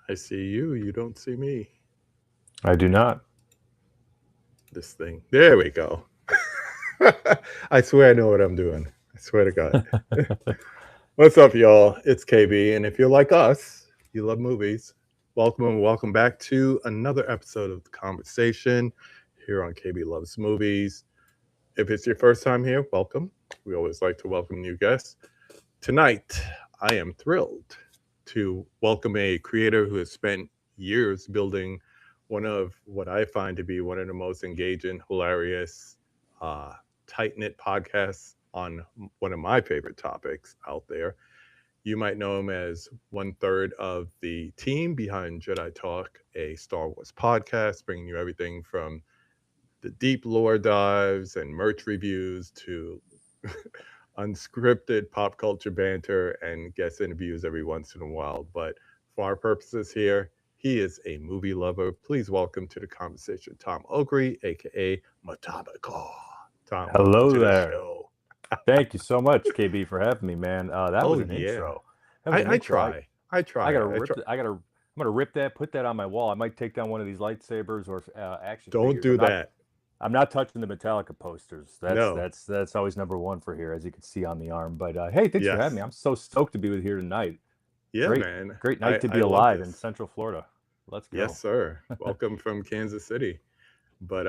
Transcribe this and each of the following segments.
I see you. You don't see me. I do not. This thing. There we go. I swear I know what I'm doing. I swear to God. What's up, y'all? It's KB. And if you're like us, you love movies, welcome and welcome back to another episode of The Conversation here on KB Loves Movies. If it's your first time here, welcome. We always like to welcome new guests. Tonight, I am thrilled to welcome a creator who has spent years building one of what I find to be one of the most engaging, hilarious, uh, tight knit podcasts on one of my favorite topics out there. You might know him as one third of the team behind Jedi Talk, a Star Wars podcast, bringing you everything from the deep lore dives and merch reviews to unscripted pop culture banter and guest interviews every once in a while. But for our purposes here, he is a movie lover. Please welcome to the conversation Tom Okrie, aka MeTOMicA. Tom, welcome Hello to the there. show. Thank you so much, KB, for having me, man. That Oh was an yeah, intro. That was an I intro. try. I I try. gotta I rip. try. I'm gonna rip that. Put that on my wall. I might take down one of these lightsabers or action Don't figures. do that. I'm not touching the Metallica posters. No. That's always number one for here, as you can see on the arm. But hey, thanks for having me. Yes. I'm so stoked to be with here tonight. Yeah, man. Great night to I be love alive in this. Central Florida. Let's go. Yes, sir. Welcome from Kansas City. But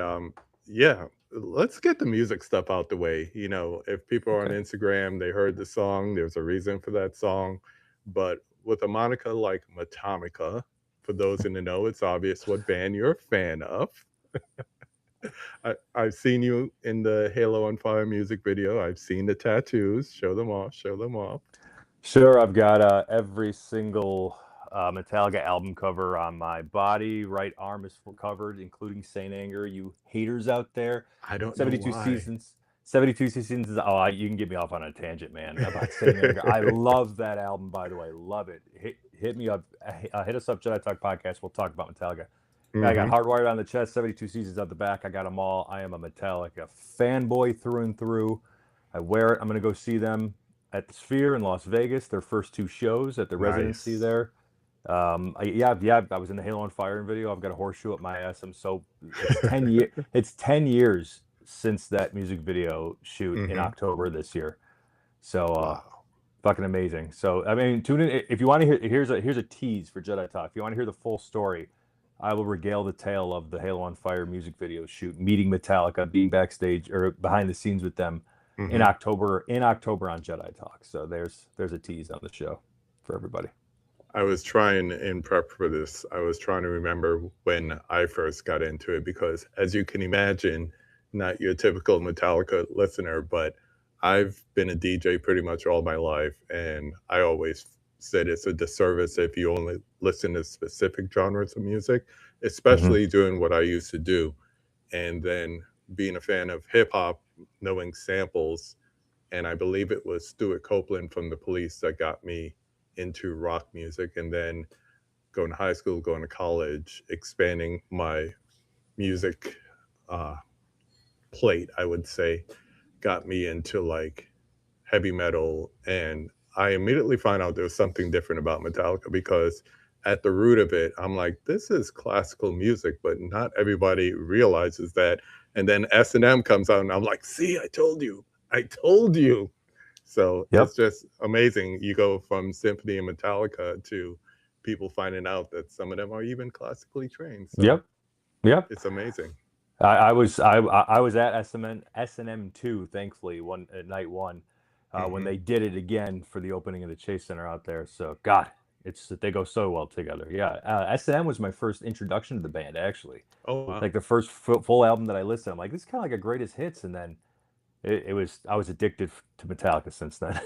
yeah, let's get the music stuff out the way. You know, if people are on Okay. Instagram, they heard the song, there's a reason for that song. But with a moniker like MeTOMicA, for those in the know, it's obvious what band you're a fan of. I've seen you in the Halo on Fire music video. I've seen the tattoos. Show them off. Show them off. Sure, I've got every single Metallica album cover on my body. Right arm is covered, including Saint Anger. You haters out there, I don't know 72 why. seasons. 72 seasons. Oh, you can get me off on a tangent, man, about Saint Anger. I love that album, by the way. Love it. Hit me up. Hit us up, Jedi Talk Podcast. We'll talk about Metallica. I got Hardwired on the chest, 72 seasons at the back. I got them all. I am a Metallica fanboy through and through. I wear it. I'm going to go see them at the Sphere in Las Vegas, their first two shows at the residency there. I was in the Halo on Fire video. I've got a horseshoe up my ass. It's 10 years. It's 10 years since that music video shoot in October this year. So Wow. fucking amazing. So I mean, tune in if you want to hear. Here's a tease for Jedi Talk. If you want to hear the full story, I will regale the tale of the Halo on Fire music video shoot, meeting Metallica, being backstage or behind the scenes with them in October on Jedi Talk. So there's a tease on the show for everybody. I was trying in prep for this, I was trying to remember when I first got into it because, as you can imagine, not your typical Metallica listener, but I've been a DJ pretty much all my life, and I always said it's a disservice if you only listen to specific genres of music, especially doing what I used to do. And then being a fan of hip hop, knowing samples, and I believe it was Stuart Copeland from The Police that got me into rock music, and then going to high school, going to college, expanding my music plate, I would say, got me into like heavy metal. And I immediately found out there was something different about Metallica because at the root of it, I'm like, this is classical music, but not everybody realizes that. And then S&M comes out, and I'm like, see, I told you. So it's just amazing. You go from symphony and Metallica to people finding out that some of them are even classically trained. So it's amazing. I was at S&M 2, thankfully, at night one, when they did it again for the opening of the Chase Center out there. So God, they go so well together. Yeah, S&M was my first introduction to the band, actually. Oh wow. Like the first full album that I listened to. I'm like, this is kind of like a greatest hits, and then I was addicted to Metallica since then.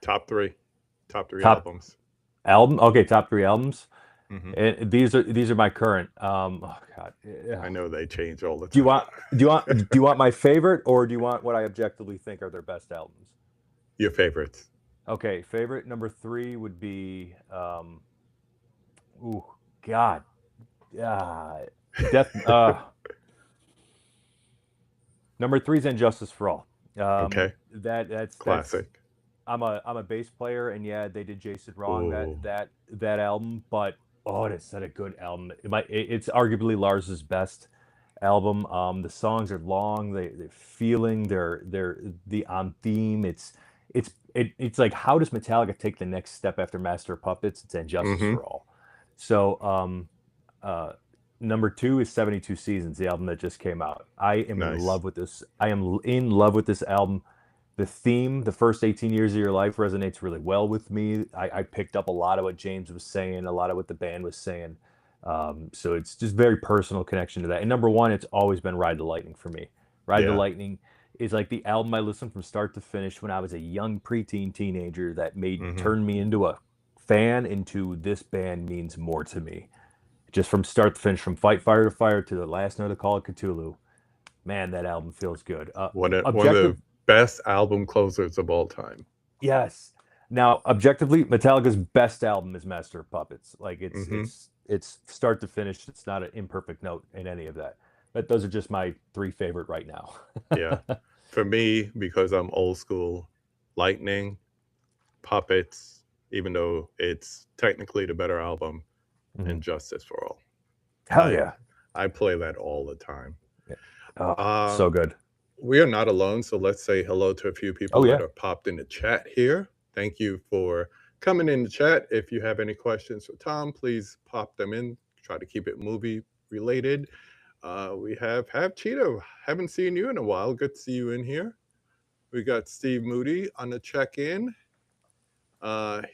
Top three albums. Okay, top 3 albums. And these are my current. Oh God, I know they change all the time. Do you want my favorite, or do you want what I objectively think are their best albums? Your favorites. Okay, favorite number 3 would be. Oh God, Death. Number 3 is Injustice for All. Okay. That's classic. I'm a bass player, and yeah, they did Jason wrong that album, but Oh, it's such a good album. It's arguably Lars's best album. The songs are long. They're feeling. They're on theme. It's like, how does Metallica take the next step after Master of Puppets? It's And Justice Mm-hmm. for All. So uh, number 2 is 72 Seasons, the album that just came out. I am in Nice. love with this. I am in love with this album. The theme, the first 18 years of your life, resonates really well with me. I picked up a lot of what James was saying, a lot of what the band was saying. So it's just very personal connection to that. And number 1, it's always been Ride the Lightning for me. Ride the Yeah. Lightning is like the album I listened from start to finish when I was a young preteen teenager that Mm-hmm. turned me into a fan, into this band means more to me. Just from start to finish, from Fight Fire to Fire to the last note of Call of Cthulhu. Man, that album feels good. One of Objective, the best album closers of all time. yes. Now, objectively, Metallica's best album is Master of Puppets. Like Mm-hmm. it's start to finish. It's not an imperfect note in any of that. But those are just my 3 favorite right now. Yeah. For me, because I'm old school, Lightning, Puppets, even though it's technically the better album, and Justice for All. Hell yeah. I play that all the time. Oh, so good. We are not alone, so let's say hello to a few people yeah. that are popped in the chat here. Thank you for coming in the chat. If you have any questions for Tom, please pop them in. Try to keep it movie related. We have Cheetah. Haven't seen you in a while. Good to see you in here. We got Steve Moody on the check-in.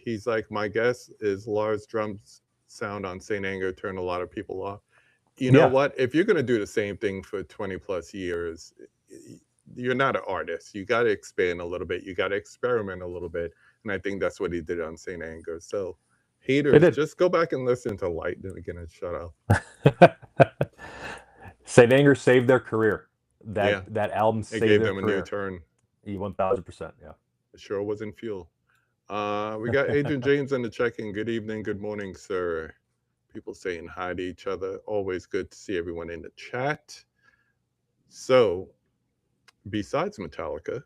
He's like, my guess is Lars' drums sound on Saint Anger turned a lot of people off. You know what? If you're going to do the same thing for 20 plus years, you're not an artist. You got to expand a little bit. You got to experiment a little bit. And I think that's what he did on Saint Anger. So haters, just go back and listen to Lightning again and shut up. Saint Anger saved their career. That album saved their career. It gave them a new turn. 1000%, yeah. It sure wasn't Fuel. We got Agent James on the check-in. Good evening, good morning, sir. People saying hi to each other. Always good to see everyone in the chat. So, besides Metallica,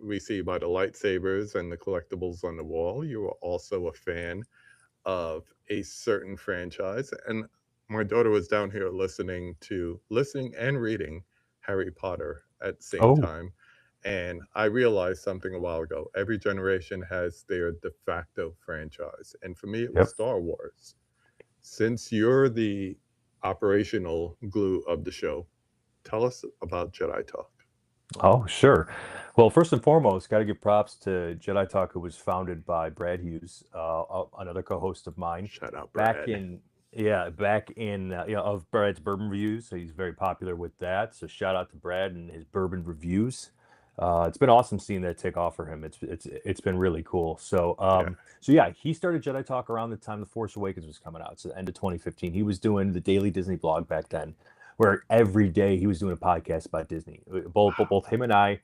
we see by the lightsabers and the collectibles on the wall, you are also a fan of a certain franchise. And my daughter was down here listening and reading Harry Potter at the same time. And I realized something a while ago. Every generation has their de facto franchise. And for me, it was Star Wars. Since you're the operational glue of the show, tell us about Jedi Talk. Oh, sure. Well, first and foremost, got to give props to Jedi Talk, who was founded by Brad Hughes, another co-host of mine. Shout out, Brad. Back in of Brad's Bourbon Reviews. So he's very popular with that. So shout out to Brad and his Bourbon Reviews. It's been awesome seeing that take off for him. It's been really cool. So he started Jedi Talk around the time The Force Awakens was coming out. So the end of 2015. He was doing the Daily Disney blog back then, where every day he was doing a podcast about Disney. Both him and I,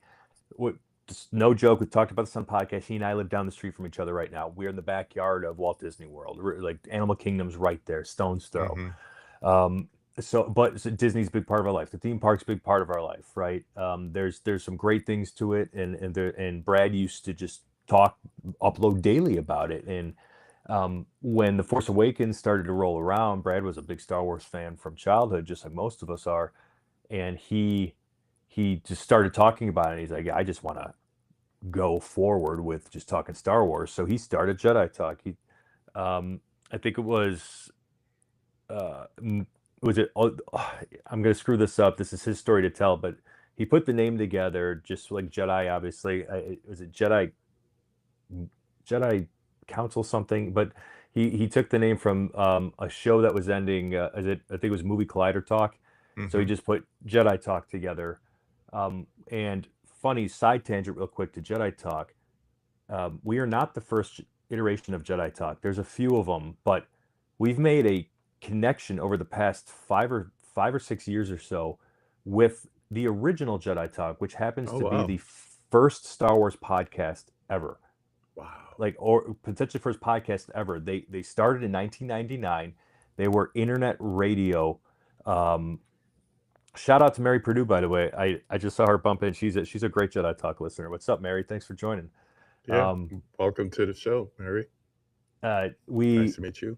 no joke, we talked about this on the podcast. He and I live down the street from each other right now. We're in the backyard of Walt Disney World. Like Animal Kingdom's right there, stone's throw. But Disney's a big part of our life. The theme park's a big part of our life, right? There's some great things to it, and Brad used to just upload daily about it. And when The Force Awakens started to roll around, Brad was a big Star Wars fan from childhood, just like most of us are, and he just started talking about it. And he's like, I just want to go forward with just talking Star Wars. So he started Jedi Talk. I think it was. I'm going to screw this up. This is his story to tell, but he put the name together just like Jedi, obviously. Was it Jedi Council something? But he took the name from a show that was ending. I think it was Movie Collider Talk. So he just put Jedi Talk together. And funny side tangent real quick to Jedi Talk. We are not the first iteration of Jedi Talk. There's a few of them, but we've made a connection over the past 5 or 6 years or so with the original Jedi Talk, which happens to be the first Star Wars podcast ever. Wow. Or potentially first podcast ever. They started in 1999. They were internet radio. Shout out to Mary Purdue, by the way. I just saw her bump in. She's a great Jedi Talk listener. What's up, Mary? Thanks for joining. Yeah, welcome to the show, Mary. Nice to meet you.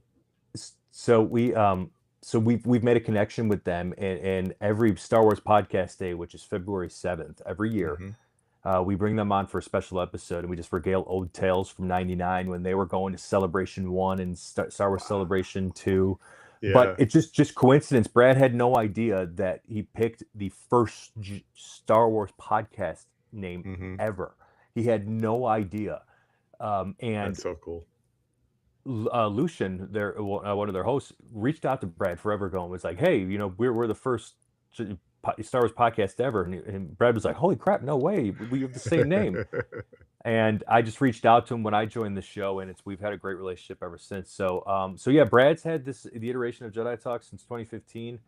So we've made a connection with them, and every Star Wars Podcast Day, which is February 7th, every year, we bring them on for a special episode, and we just regale old tales from '99 when they were going to Celebration 1 and Star Wars Celebration 2. Yeah. But it's just coincidence. Brad had no idea that he picked the first Star Wars podcast name ever. He had no idea. And that's so cool. Lucian, one of their hosts, reached out to Brad forever ago and was like, "Hey, we're the first Star Wars podcast ever," and Brad was like, "Holy crap, no way, we have the same name." And I just reached out to him when I joined the show, and we've had a great relationship ever since. So yeah, Brad's had the iteration of Jedi Talk since 2015.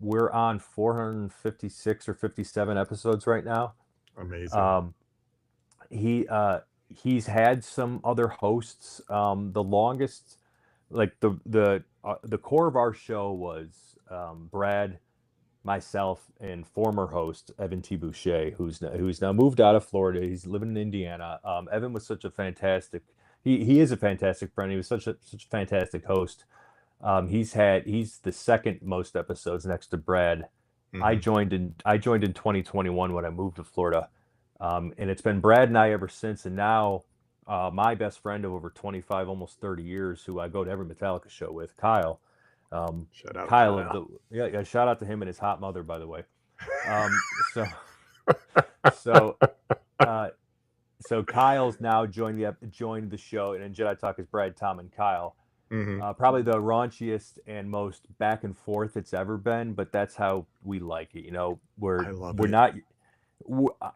We're on 456 or 57 episodes right now. Amazing. He's had some other hosts. The longest, like the core of our show was Brad, myself, and former host Evan T. Boucher, who's now moved out of Florida. He's living in Indiana. Evan was such a fantastic. He is a fantastic friend. He was such a fantastic host. He's the second most episodes next to Brad. I joined in 2021 when I moved to Florida. And it's been Brad and I ever since. And now my best friend of over 25, almost 30 years, who I go to every MeTomicA show with, Kyle. Shout out Kyle. Shout out to him and his hot mother, by the way. So Kyle's now joined the show, and in Jedi Talk is Brad, Tom, and Kyle. Probably the raunchiest and most back and forth it's ever been, but that's how we like it.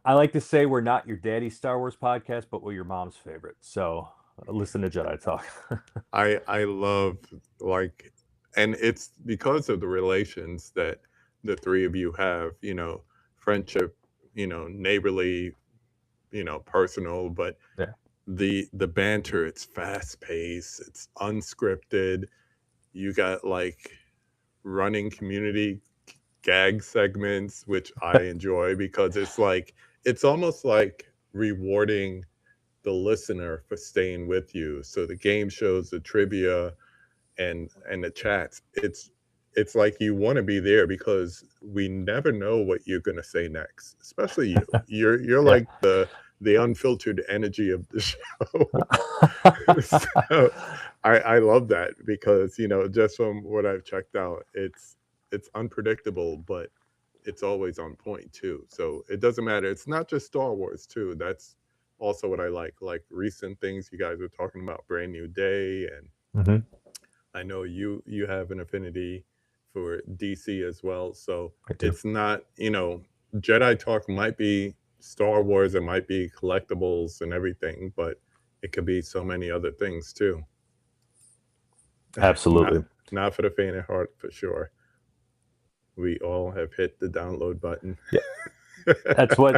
I like to say we're not your daddy's Star Wars podcast, but we're your mom's favorite. So listen to Jedi Talk. I love, and it's because of the relations that the three of you have, friendship, neighborly, personal, but the banter, it's fast paced, it's unscripted. You got running community gag segments, which I enjoy because it's almost like rewarding the listener for staying with you. So the game shows, the trivia, and the chats, it's like you want to be there because we never know what you're going to say next, especially you. You're like the unfiltered energy of the show. So I love that because just from what I've checked out, it's unpredictable, but it's always on point too. So it doesn't matter. It's not just Star Wars too. That's also what I like recent things you guys are talking about, Brand New Day, and I know you have an affinity for DC as well. So it's not, Jedi Talk might be Star Wars, it might be collectibles and everything, but it could be so many other things too. Absolutely. Not for the faint of heart, for sure. We all have hit the download button. Yeah. That's what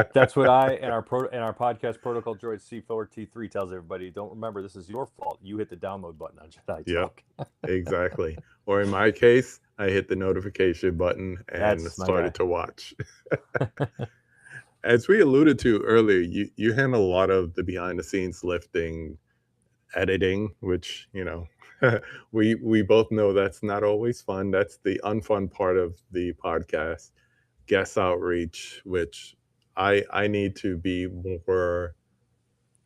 I and our podcast protocol droid C4T3 tells everybody. Don't remember, this is your fault. You hit the download button on Jedi Talk. Yeah, exactly. Or in my case, I hit the notification button and started to watch. As we alluded to earlier, you handle a lot of the behind the scenes lifting, editing, which we both know that's not always fun. That's the unfun part of the podcast. Guest outreach, which I need to be more,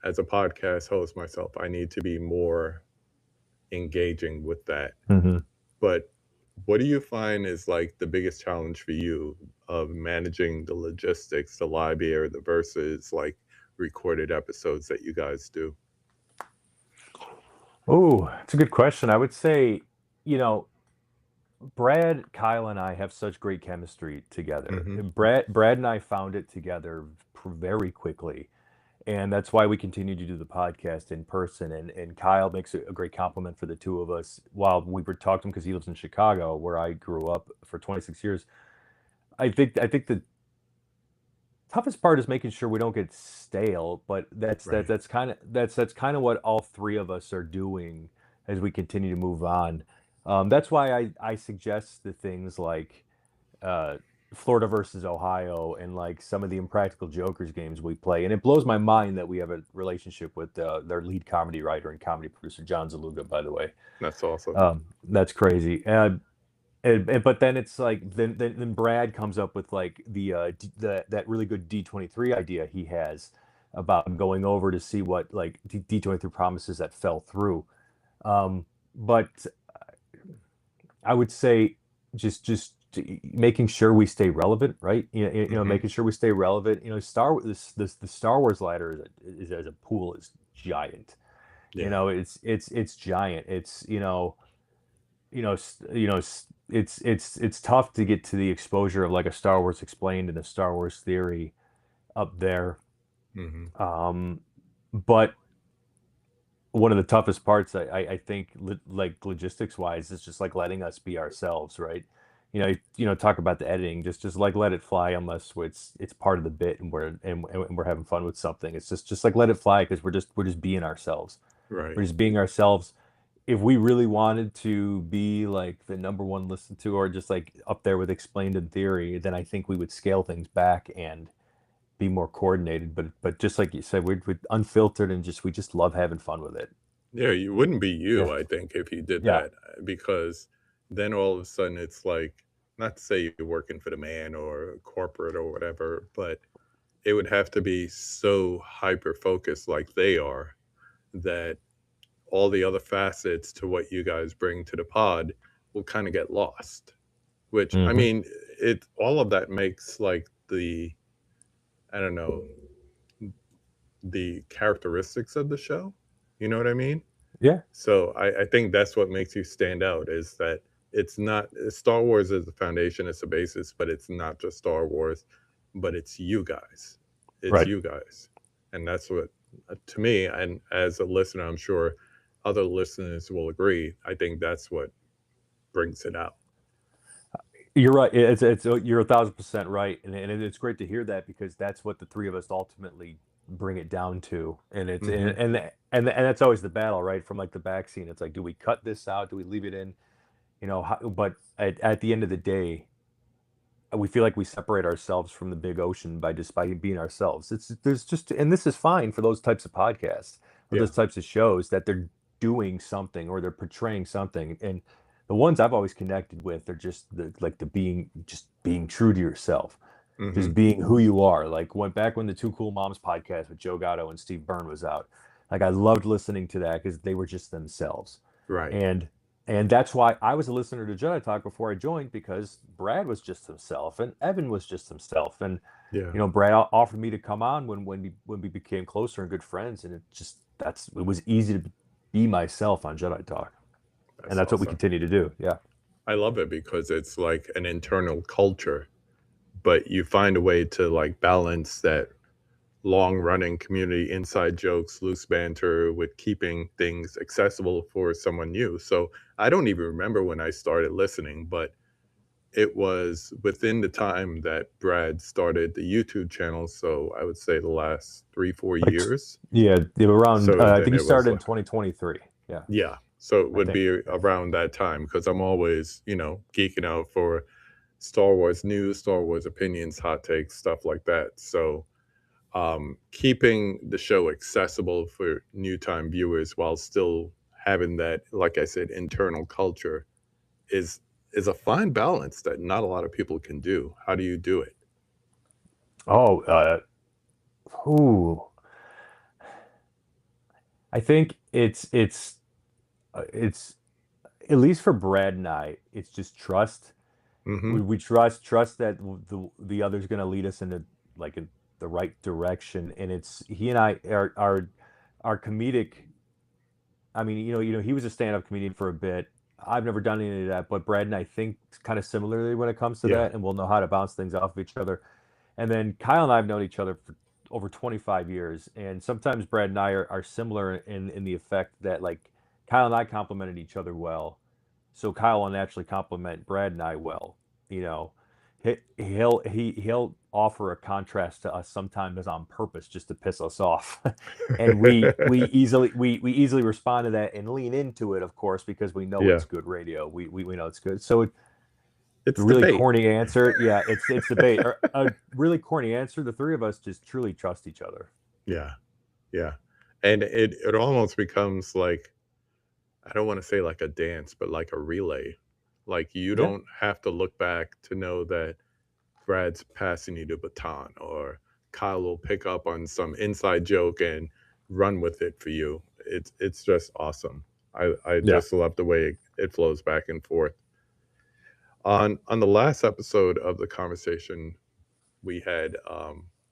as a podcast host myself, I need to be more engaging with that. But what do you find is the biggest challenge for you of managing the logistics, the live air, the versus recorded episodes that you guys do? Oh, it's a good question. I would say, Brad, Kyle, and I have such great chemistry together. Brad and I found it together very quickly, and that's why we continue to do the podcast in person. And Kyle makes a great compliment for the two of us. While we were talking to him because he lives in Chicago, where I grew up for 26 years. I think the toughest part is making sure we don't get stale, but that's kind of what all three of us are doing as we continue to move on. That's why I suggest the things like Florida versus Ohio and like some of the Impractical Jokers games we play. And it blows my mind that we have a relationship with their lead comedy writer and comedy producer, John Zaluga, by the way. That's awesome. That's crazy. But then it's like then Brad comes up with like that really good D23 idea he has about going over to see what like D23 promises that fell through. But I would say just making sure we stay relevant, right? Making sure we stay relevant. The Star Wars ladder is as a pool is giant. Yeah. It's giant. It's tough to get to the exposure of like a Star Wars Explained and a Star Wars Theory up there. But one of the toughest parts, I think, like logistics wise, is just like letting us be ourselves, right? Talk about the editing, just like let it fly, unless it's part of the bit and we're having fun with something. It's just like let it fly because we're just being ourselves. Right. We're just being ourselves. If we really wanted to be like the number one listened to, or just like up there with Explained in Theory, then I think we would scale things back and be more coordinated. But just like you said, we're unfiltered and we just love having fun with it. Yeah, you wouldn't be you, Yeah. I think, if you did Yeah. that, because then all of a sudden it's like, not to say you're working for the man or corporate or whatever, but it would have to be so hyper focused like they are that all the other facets to what you guys bring to the pod will kind of get lost. Which, I mean, all of that makes like I don't know, the characteristics of the show. You know what I mean? Yeah. So I think that's what makes you stand out, is that it's not Star Wars is the foundation, it's the basis, but it's not just Star Wars, but it's you guys. It's Right. you guys. And that's what, to me, and as a listener, I'm sure other listeners will agree, I think that's what brings it out. You're right. You're 1,000% right, and it's great to hear that, because that's what the three of us ultimately bring it down to, and it's and that's always the battle, right? From like the back scene, it's like, do we cut this out? Do we leave it in? But at the end of the day, we feel like we separate ourselves from the big ocean by being ourselves. And this is fine for those types of podcasts or those types of shows that they're doing something or they're portraying something. And the ones I've always connected with are just being true to yourself, just being who you are. Like when the Two Cool Moms podcast with Joe Gatto and Steve Byrne was out, like I loved listening to that because they were just themselves. Right. And that's why I was a listener to Jedi Talk before I joined, because Brad was just himself and Evan was just himself. And, Brad offered me to come on when we became closer and good friends. And it was easy to be myself on Jedi Talk. That's awesome. What we continue to do. Yeah. I love it because it's like an internal culture, but you find a way to like balance that long-running community inside jokes, loose banter, with keeping things accessible for someone new. So I don't even remember when I started listening, but it was within the time that Brad started the YouTube channel. So I would say the last 3-4 years. Yeah, around. So I think he started in 2023. Yeah. Yeah. So it would be around that time, because I'm always, geeking out for Star Wars news, Star Wars opinions, hot takes, stuff like that. So keeping the show accessible for new time viewers while still having that, like I said, internal culture is a fine balance that not a lot of people can do. How do you do it? I think it's at least for Brad and I, it's just trust. We trust that the other's going to lead us into in the right direction, and it's he and I are comedic. I mean, he was a stand-up comedian for a bit. I've never done any of that, but Brad and I think kind of similarly when it comes to that, and we'll know how to bounce things off of each other. And then Kyle and I have known each other for over 25 years, and sometimes Brad and I are similar in the effect that like Kyle and I complimented each other well, so Kyle will naturally compliment Brad and I well. He'll offer a contrast to us sometimes on purpose just to piss us off, and we easily respond to that and lean into it, of course, because we know it's good radio. We know it's good. So It's really debate. corny answer. Yeah, it's debate. Or a really corny answer. The three of us just truly trust each other. Yeah, yeah, and it almost becomes like, I don't want to say like a dance, but like a relay. Like you Yeah. don't have to look back to know that Brad's passing you the baton, or Kyle will pick up on some inside joke and run with it for you. It's just awesome. I Yeah. just love the way it flows back and forth. On the last episode of the conversation, we had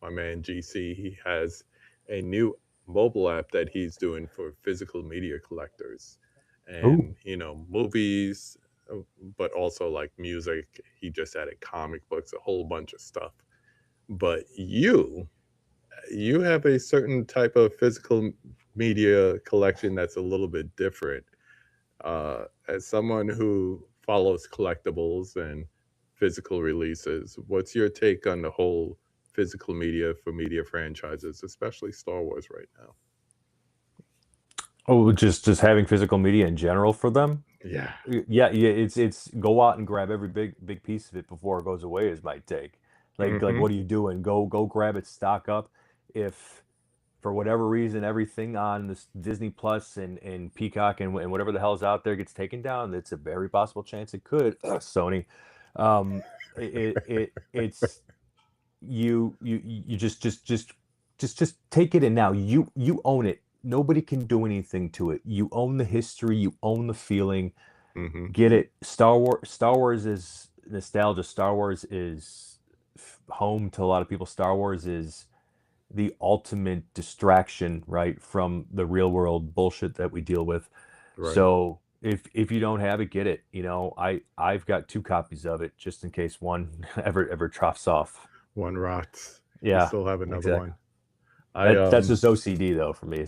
my man GC. He has a new mobile app that he's doing for physical media collectors, Ooh. and movies, uh, but also like music. He just added comic books, a whole bunch of stuff. But you have a certain type of physical media collection that's a little bit different. As someone who follows collectibles and physical releases, what's your take on the whole physical media for media franchises, especially Star Wars right now? Oh, just having physical media in general for them. Yeah. Yeah. It's go out and grab every big piece of it before it goes away is my take. Like Mm-hmm. what are you doing? Go grab it, stock up. If for whatever reason everything on this Disney Plus and Peacock and whatever the hell's out there gets taken down, it's a very possible chance it could. Sony. It's you just take it, and now you own it. Nobody can do anything to it. You own the history, you own the feeling. Mm-hmm. Get it. Star Wars is nostalgia. Star Wars is home to a lot of people. Star Wars is the ultimate distraction, right, from the real world bullshit that we deal with. Right. So if you don't have it, get it. I've got two copies of it just in case one ever troughs off. One rots. You Yeah, still have another exactly. one. I That's just OCD though for me.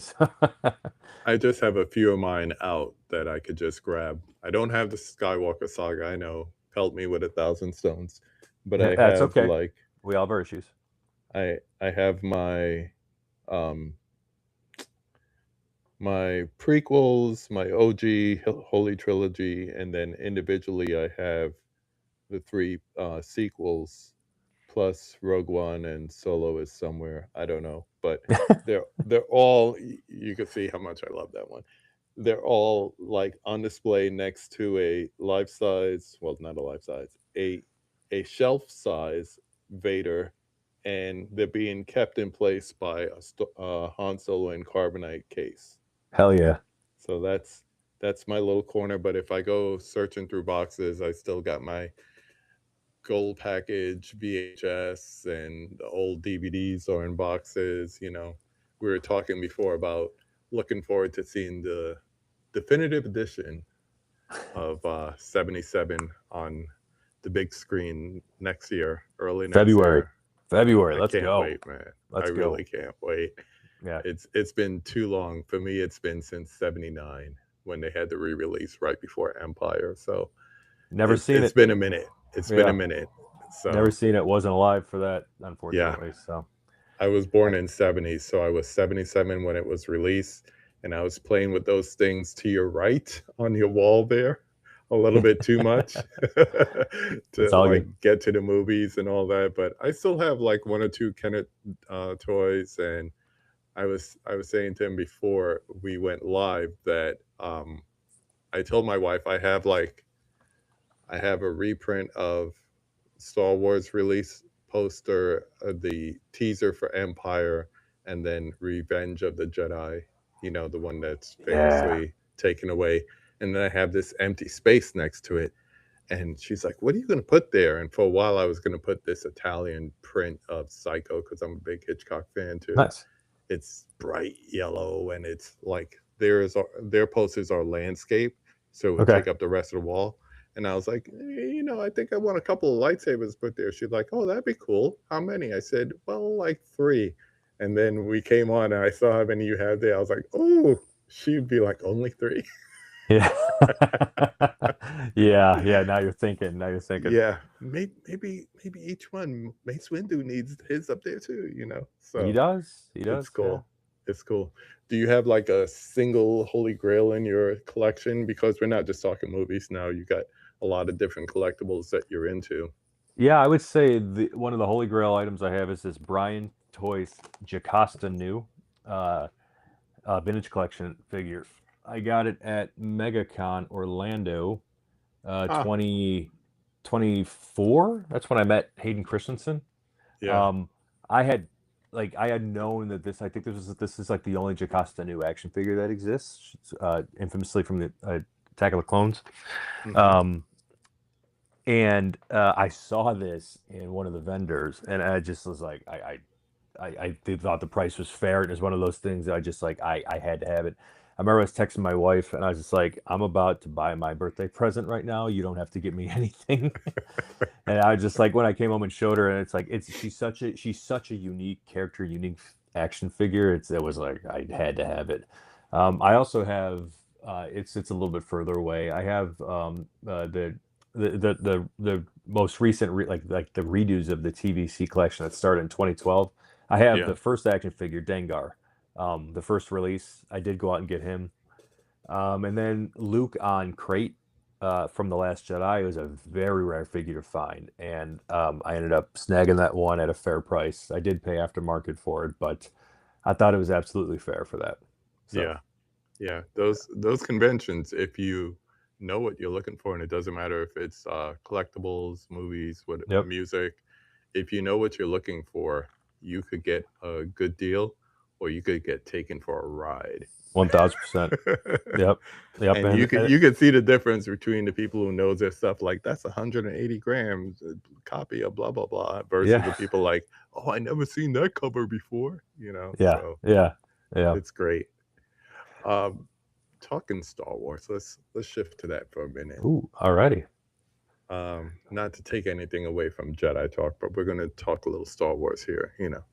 I just have a few of mine out that I could just grab. I don't have the Skywalker saga. I know, pelt me with 1,000 stones, but I That's have okay. like We all have our issues. I have my um my prequels, my OG Holy Trilogy, and then individually I have the three sequels plus Rogue One, and Solo is somewhere. I don't know, but they're all. You can see how much I love that one. They're all like on display next to a life size, well, not a life size, a shelf size Vader, and they're being kept in place by a Han Solo and carbonite case. Hell yeah. So that's my little corner. But if I go searching through boxes, I still got my gold package VHS, and the old DVDs are in boxes. We were talking before about looking forward to seeing the definitive edition of 77 on the big screen next year, early next February. year. February. I Let's can't go. wait, man. I Let's go. really can't wait. Yeah. It's been too long for me. It's been since '79 when they had the re-release right before Empire. So Never it's seen it's it. been a minute. It's been a Yeah. minute. Never So seen it. Wasn't alive for that, yeah, unfortunately. So I was born in '70s, so I was 77 when it was released, and I was playing with those things to your right on your wall there a little bit too much it's to all like good. get to the movies and all that. But I still have like one or two Kenneth toys, and I was saying to him before we went live that I told my wife I have a reprint of Star Wars release poster, the teaser for Empire, and then Revenge of the Jedi. The one that's Yeah. famously taken away. And then I have this empty space next to it. And she's like, "What are you going to put there?" And for a while, I was going to put this Italian print of Psycho because I'm a big Hitchcock fan too. Nice. It's bright yellow, and it's like their posters are landscape, so it would Okay. take up the rest of the wall. And I was like, I think I want a couple of lightsabers put there. She's like, "Oh, that'd be cool. How many?" I said, "Well, like three." And then we came on, and I saw how many you had there. I was like, "Oh." She'd be like, "Only three?" Yeah. Yeah. Now you're thinking. Now you're thinking. Yeah, maybe each one. Mace Windu needs his up there too. He So does. He it's does. Yeah. cool. It's cool. Do you have like a single holy grail in your collection? Because we're not just talking movies now. You got a lot of different collectibles that you're into. Yeah, I would say one of the holy grail items I have is this Brian Toys Jocasta New uh, vintage collection figure. I got it at MegaCon Orlando, Ah, 2024. That's when I met Hayden Christensen. yeah, Um, I had I had known that this is like the only Jocasta New action figure that exists, infamously from the Attack of the Clones. hmm, Um, and I saw this in one of the vendors, and I just was like, I thought the price was fair. And it was one of those things that I just like, I had to have it. I remember I was texting my wife, and I was just like, I'm about to buy my birthday present right now. You don't have to get me anything. And I was just like, when I came home and showed her, and it's like, she's such a unique character, unique action figure. It was like I had to have it. I also have it's a little bit further away. I have the most recent like the redos of the TVC collection that started in 2012. I have yeah, the first action figure, Dengar, the first release. I did go out and get him. And then Luke on crate from The Last Jedi was a very rare figure to find. And I ended up snagging that one at a fair price. I did pay aftermarket for it, but I thought it was absolutely fair for that. So, yeah, yeah. Those conventions, if you know what you're looking for, and it doesn't matter if it's collectibles, movies, what yep, music, if you know what you're looking for, you could get a good deal, or you could get taken for a ride. 1000%. Yep, yep. And you could see the difference between the people who knows their stuff, like that's 180 grams copy of blah blah blah, versus the yeah, people like, oh, I never seen that cover before, you know. yeah, So yeah, yeah. it's great. Um, Talking Star Wars, let's shift to that for a minute. Ooh, alrighty. Not to take anything away from Jedi Talk, but we're going to talk a little Star Wars here, you know.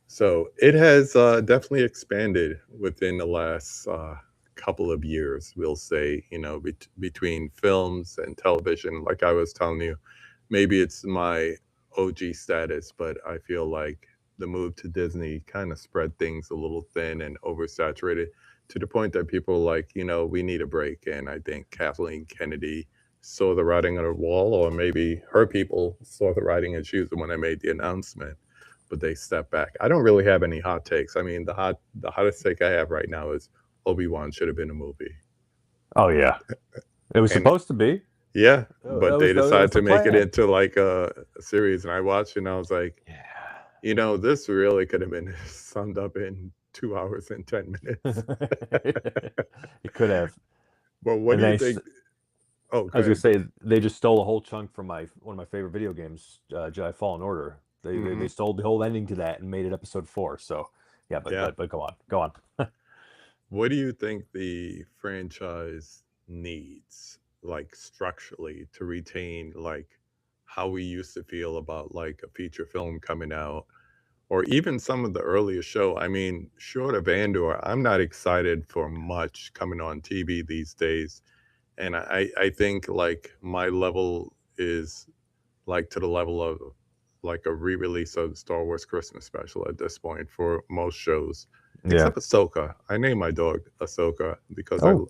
So it has definitely expanded within the last couple of years, we'll say, you know, between films and television. Like I was telling you, maybe it's my OG status, but I feel like the move to Disney kind of spread things a little thin and oversaturated, to the point that people are like, you know, we need a break. And I think Kathleen Kennedy saw the writing on the wall, or maybe her people saw the writing and she was the one that made the announcement, but they stepped back. I don't really have any hot takes. I mean, the hottest take I have right now is Obi-Wan should have been a movie. Oh yeah, it was And supposed to be. yeah, but they That was decided the to make it plan. into like a series, and I watched it and I was like, Yeah. you know, this really could have been summed up in 2 hours and 10 minutes. It could have. But what And do you think? Oh, I go was gonna ahead. say they just stole a whole chunk from one of my favorite video games, Jedi Fallen Order. They Hmm. stole the whole ending to that and made it episode 4. So yeah, Yeah. but go on. What do you think the franchise needs, like structurally, to retain like how we used to feel about like a feature film coming out, or even some of the earlier show? I mean, short of Andor, I'm not excited for much coming on TV these days. And I think like my level is like to the level of like a re-release of the Star Wars Christmas special at this point for most shows, Yeah. except Ahsoka. I named my dog Ahsoka because Oh,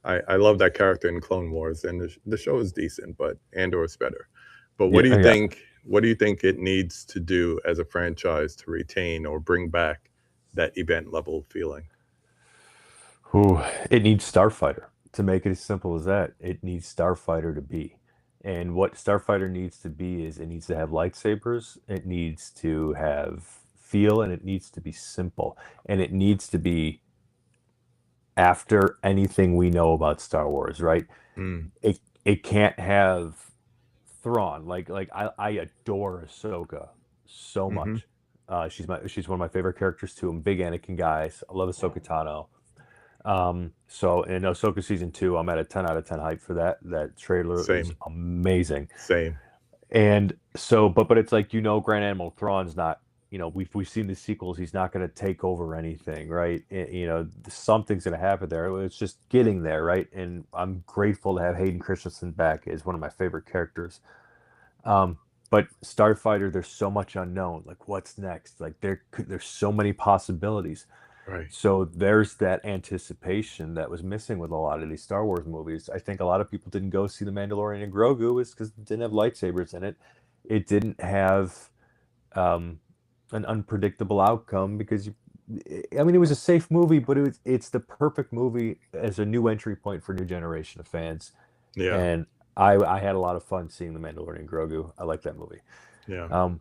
I love that character in Clone Wars, and the show is decent, but Andor is better. But what yeah, do you yeah. think? What do you think it needs to do as a franchise to retain or bring back that event level feeling? Ooh, it needs Starfighter. To make it as simple as that, it needs Starfighter to be. And what Starfighter needs to be is it needs to have lightsabers, it needs to have feel, and it needs to be simple. And it needs to be after anything we know about Star Wars, right? Mm, It can't have Thrawn. I adore Ahsoka so hmm. much. She's one of my favorite characters too. I'm a big Anakin guy. So I love Ahsoka Tano. So in Ahsoka season 2, I'm at a 10 out of 10 hype for that. That trailer is Same, amazing. same. And so, but it's like, Grand Admiral Thrawn's not, we've seen the sequels. He's not going to take over anything, right? Something's going to happen there. It's just getting there, right? And I'm grateful to have Hayden Christensen back as one of my favorite characters. Um, but Starfighter, there's so much unknown. Like, what's next? Like, there's so many possibilities. Right. So there's that anticipation that was missing with a lot of these Star Wars movies. I think a lot of people didn't go see The Mandalorian and Grogu is because it didn't have lightsabers in it. It didn't have um, an unpredictable outcome because I mean, it was a safe movie, but it's the perfect movie as a new entry point for a new generation of fans. Yeah. And I had a lot of fun seeing The Mandalorian and Grogu. I like that movie. Yeah. Um,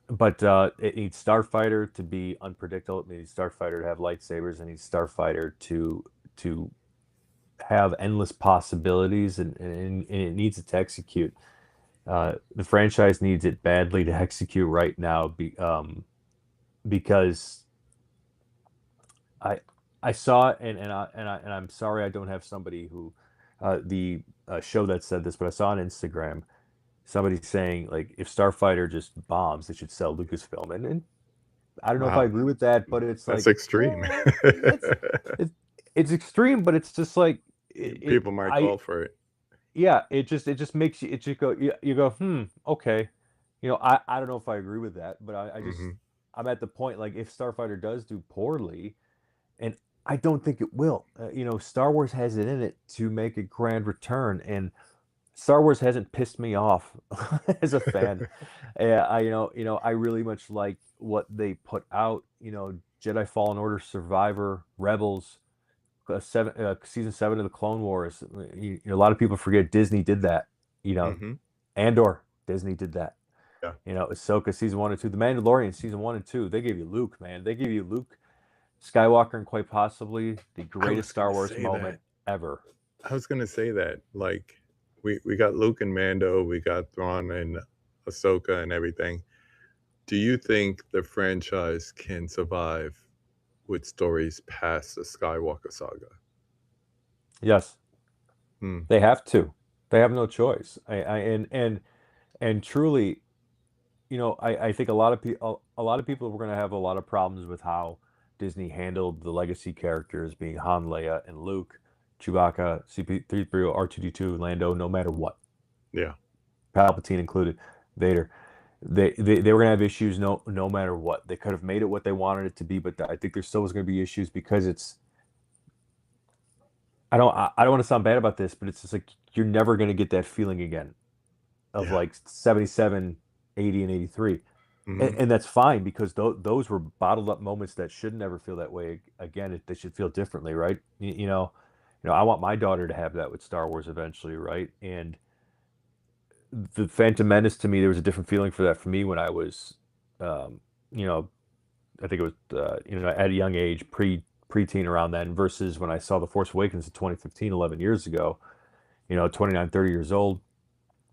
but it needs Starfighter to be unpredictable. It needs Starfighter to have lightsabers. It needs Starfighter to have endless possibilities, and it needs it to execute. The franchise needs it badly to execute right now, because I I saw it, and I'm sorry I don't have somebody who the show that said this, but I saw on Instagram somebody saying like if Starfighter just bombs, they should sell Lucasfilm, and I don't know if I Wow. agree with that, but it's That's like, extreme. it's it's extreme, but it's just like People might I fall for it. yeah, it just makes you it just go you go okay, I don't know if I agree with that, but I just Hmm. I'm at the point like if Starfighter does do poorly, and I don't think it will. Star Wars has it in it to make a grand return, and Star Wars hasn't pissed me off as a fan. I really much like what they put out. Jedi Fallen Order, Survivor, Rebels, season 7 of the Clone Wars. A lot of people forget Disney did that. You know, Hmm. Andor, Disney did that. Yeah. Ahsoka season 1 and 2, The Mandalorian season 1 and 2. They gave you Luke, man. They gave you Luke Skywalker, and quite possibly the I greatest was Star gonna Wars say moment that. ever. I was gonna say that. Like we got Luke and Mando, we got Thrawn and Ahsoka and everything. Do you think the franchise can survive with stories past the Skywalker saga? Yes, Hmm. they have to. They have no choice. And truly, I think a lot of people were going to have a lot of problems with how Disney handled the legacy characters being Han, Leia, and Luke, Chewbacca, CP3PO, R2D2, Lando, no matter what, Yeah. Palpatine included, Vader. They were going to have issues no matter what. They could have made it what they wanted it to be, but I think there still was going to be issues because I don't want to sound bad about this, but it's just like you're never going to get that feeling again of Yeah. like 77, 80, and 83. And, Hmm. and that's fine because those were bottled up moments that should never feel that way again. They should feel differently, right? I want my daughter to have that with Star Wars eventually, right? And the Phantom Menace, to me, there was a different feeling for that for me when I was, um, you know, I think it was, at a young age, preteen around then, versus when I saw The Force Awakens in 2015, 11 years ago, 29, 30 years old.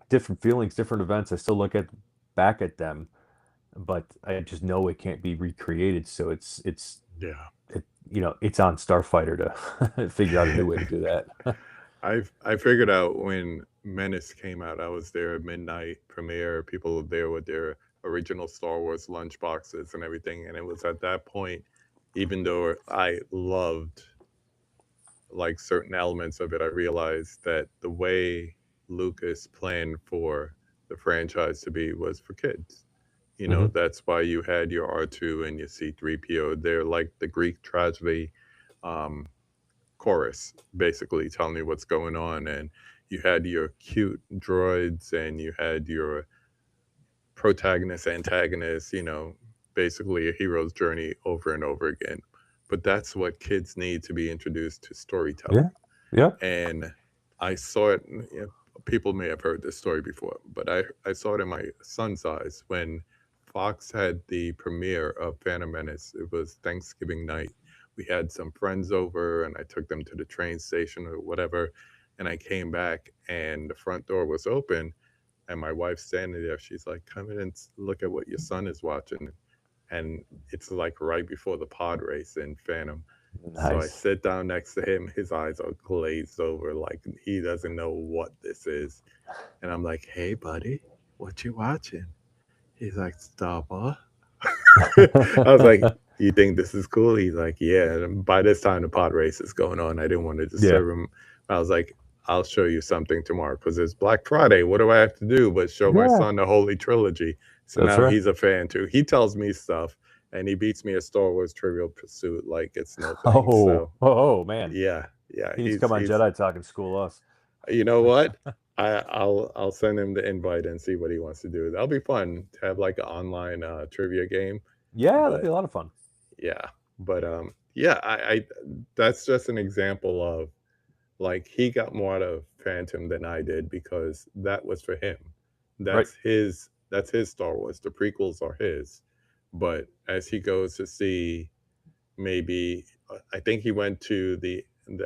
Different feelings, different events. I still look back at them, but I just know it can't be recreated. So Yeah. it's on Starfighter to figure out a new way to do that. I figured out when Menace came out. I was there at midnight premiere. People were there with their original Star Wars lunch boxes and everything. And it was at that point, even though I loved like certain elements of it, I realized that the way Lucas planned for the franchise to be was for kids. Hmm. That's why you had your R2 and your C3PO. They're like the Greek tragedy um, chorus, basically telling you what's going on. And you had your cute droids and you had your protagonist, antagonist, basically a hero's journey over and over again. But that's what kids need to be introduced to Yeah, storytelling. yeah. And I saw it. People may have heard this story before, but I saw it in my son's eyes when Fox had the premiere of Phantom Menace. It was Thanksgiving night. We had some friends over, and I took them to the train station or whatever. And I came back, and the front door was open, and my wife's standing there. She's like, "Come in and look at what your son is watching." And it's like right before the pod race in Phantom. So I Nice. sit down next to him. His eyes are glazed over, like he doesn't know what this is. And I'm like, "Hey, buddy, what you watching?" He's like, "Star Wars." I was like, "You think this is cool?" He's like, "Yeah." And by this time, the pod race is going on. I didn't want to Yeah, disturb him. I was like, "I'll show you something tomorrow because it's Black Friday. What do I have to do but show my yeah. son the Holy Trilogy?" So That's now right. he's a fan too. He tells me stuff, and he beats me at Star Wars Trivial Pursuit like it's no thing. So Man. yeah, He needs to come on Jedi Talk and school us. you know what? I'll send him the invite and see what he wants to do. That'll be fun to have like an online trivia game. Yeah, But that'd be a lot of fun. yeah, but yeah, I that's just an example of like he got more out of Phantom than I did because that was for him. Right. That's his Star Wars. The prequels are his. But as he goes to see maybe I think he went to the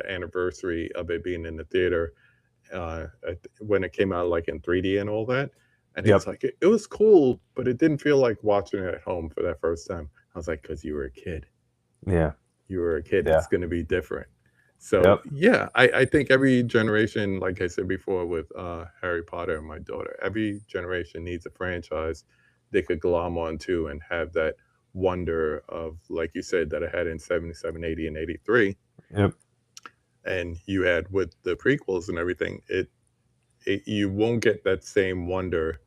anniversary of it being in the theater when it came out like in 3D and all that. And he was like, it was cool, but it didn't feel like watching it at home for that first time. I was like, because you were a kid. Yeah. You were a kid. Yeah. It's going to be different. So, yeah, I think every generation, like I said before with Harry Potter and my daughter, every generation needs a franchise they could glom onto and have that wonder of, like you said, that I had in 77, 80, and 83. Yep. And you had with the prequels and everything, you won't get that same wonder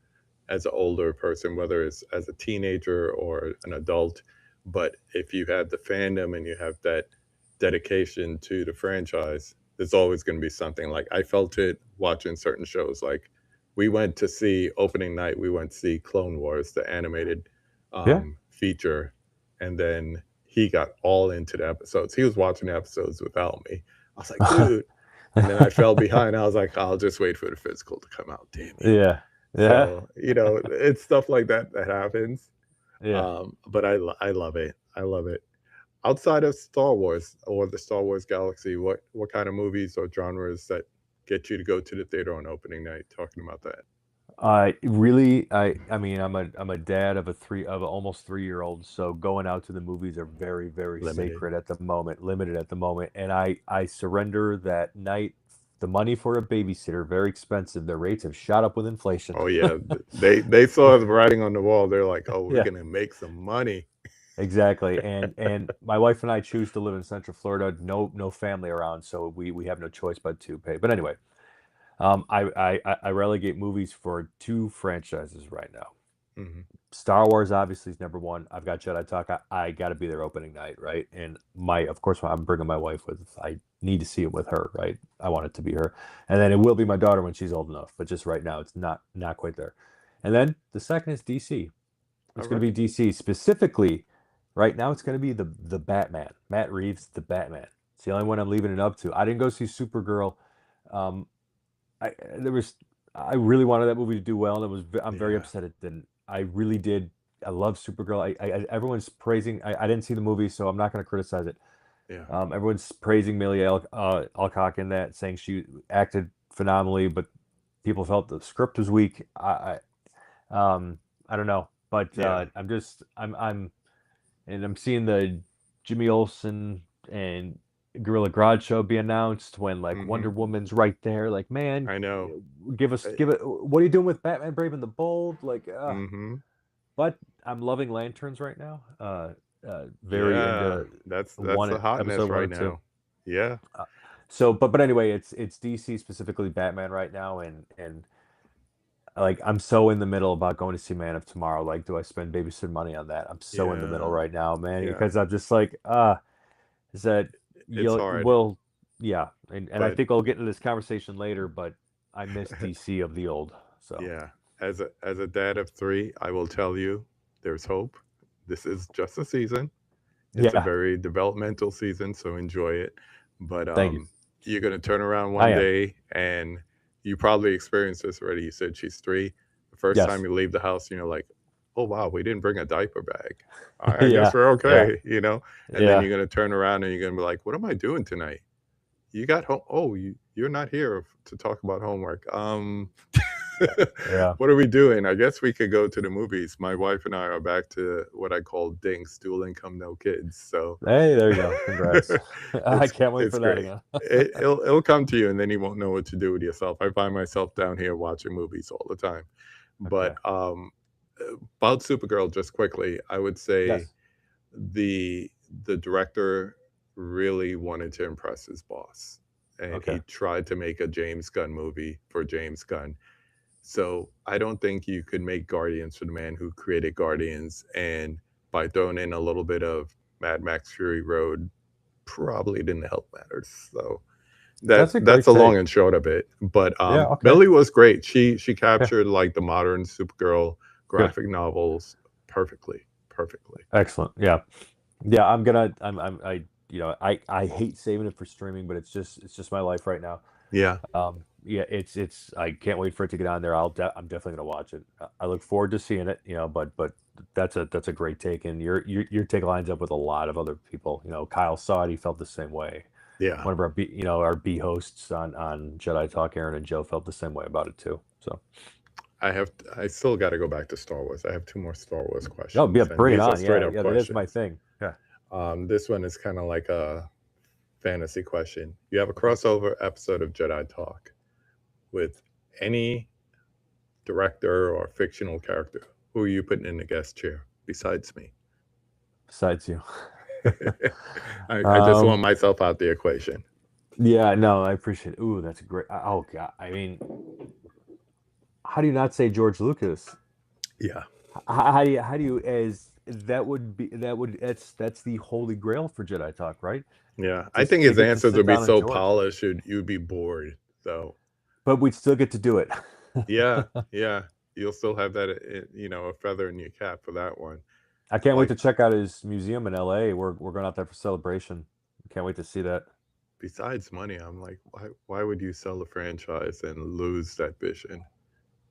as an older person, whether it's as a teenager or an adult. But if you have the fandom and you have that dedication to the franchise, there's always going to be something. Like I felt it watching certain shows. Like we went to see opening night, we went to see Clone Wars, the animated feature, and then he got all into the episodes. He was watching the episodes without me. I was like, dude. And then I fell behind. I was like, I'll just wait for the physical to come out. Damn it. Yeah. So, it's stuff like that happens. Yeah. But I love it. I love it. Outside of Star Wars or the Star Wars galaxy, what kind of movies or genres that get you to go to the theater on opening night? Talking about that. I mean, I'm a dad of almost 3-year-old, so going out to the movies are very, very sacred at the moment, limited at the moment, and I surrender that night. The money for a babysitter, very expensive. The rates have shot up with inflation. Oh yeah, they saw the writing on the wall. They're like, oh, we're gonna make some money. Exactly, and my wife and I choose to live in Central Florida. No family around, so we have no choice but to pay. But anyway. I relegate movies for 2 franchises right now. Mm-hmm. Star Wars obviously is number 1. I've got Jedi Talk. I got to be there opening night, right? And of course, I'm bringing my wife with. I need to see it with her, right? I want it to be her, and then it will be my daughter when she's old enough. But just right now, it's not quite there. And then the second is DC. It's going to be DC specifically. Right now, it's going to be the Batman. Matt Reeves, the Batman. It's the only one I'm leaving it up to. I didn't go see Supergirl. I really wanted that movie to do well, and I'm very upset it didn't. I really did. I love Supergirl. Everyone's praising. I didn't see the movie, so I'm not going to criticize it. Yeah. Everyone's praising Millie Alcock in that, saying she acted phenomenally, but people felt the script was weak. I don't know, but I'm seeing the Jimmy Olsen and Gorilla Grodd show be announced when Wonder Woman's right there. Like, man, I know. Give it. What are you doing with Batman Brave and the Bold? But I'm loving Lanterns right now. Very into that's the hotness right now. Yeah. So, but anyway, it's DC, specifically Batman right now, and like I'm so in the middle about going to see Man of Tomorrow. Like, do I spend babysit money on that? I'm so in the middle right now, man, because I'm just like, is that. It's hard. Well, yeah, and I think I'll get into this conversation later, but I miss DC of the old. So yeah, as a dad of 3, I will tell you, there's hope. This is just a season. It's a very developmental season, so enjoy it. But you're gonna turn around one day, and you probably experienced this already. You said she's 3. The first time you leave the house, like, oh wow, we didn't bring a diaper bag. I guess we're okay, And then you're gonna turn around and you're gonna be like, what am I doing tonight? You got home. Oh, you're not here to talk about homework. What are we doing? I guess we could go to the movies. My wife and I are back to what I call DINKS, dual income, no kids. So hey, there you go. Congrats. I can't wait for that again. It'll come to you, and then you won't know what to do with yourself. I find myself down here watching movies all the time. But about Supergirl, just quickly, I would say the director really wanted to impress his boss, and he tried to make a James Gunn movie for James Gunn. So I don't think you could make Guardians for the man who created Guardians and by throwing in a little bit of Mad Max Fury Road probably didn't help matters. So That's a that's great the long take. and short of it. But Yeah, okay. Millie was great. She Yeah. captured like the modern Supergirl graphic novels perfectly. Excellent. Yeah. Yeah, I hate saving it for streaming, but it's just my life right now. Yeah. Yeah, it's I can't wait for it to get on there. I'm definitely gonna watch it. I look forward to seeing it, but that's a great take, and your take lines up with a lot of other people. Kyle saw it, he felt the same way. Yeah. One of our B hosts on Jedi Talk, Aaron and Joe, felt the same way about it too. So I still got to go back to Star Wars. I have 2 more Star Wars questions. oh yeah, And bring it these are on. straight Yeah, up yeah, that is my questions. thing. Yeah. This one is kind of like a fantasy question. You have a crossover episode of Jedi Talk with any director or fictional character. Who are you putting in the guest chair besides me? Besides you. I just want myself out the equation. Yeah, no, I appreciate it. Ooh, that's a great. Oh God, I mean, how do you not say George Lucas? Yeah. How do you as that's the holy grail for Jedi Talk, right? Yeah. I Just think to his get to answers sit would be down and so George. polished, you'd be bored. So, But we'd still get to do it. yeah. Yeah. You'll still have that, a feather in your cap for that one. I can't wait Like, to check out his museum in LA. We're going out there for celebration. Can't wait to see that. besides money, I'm like, why would you sell the franchise and lose that vision?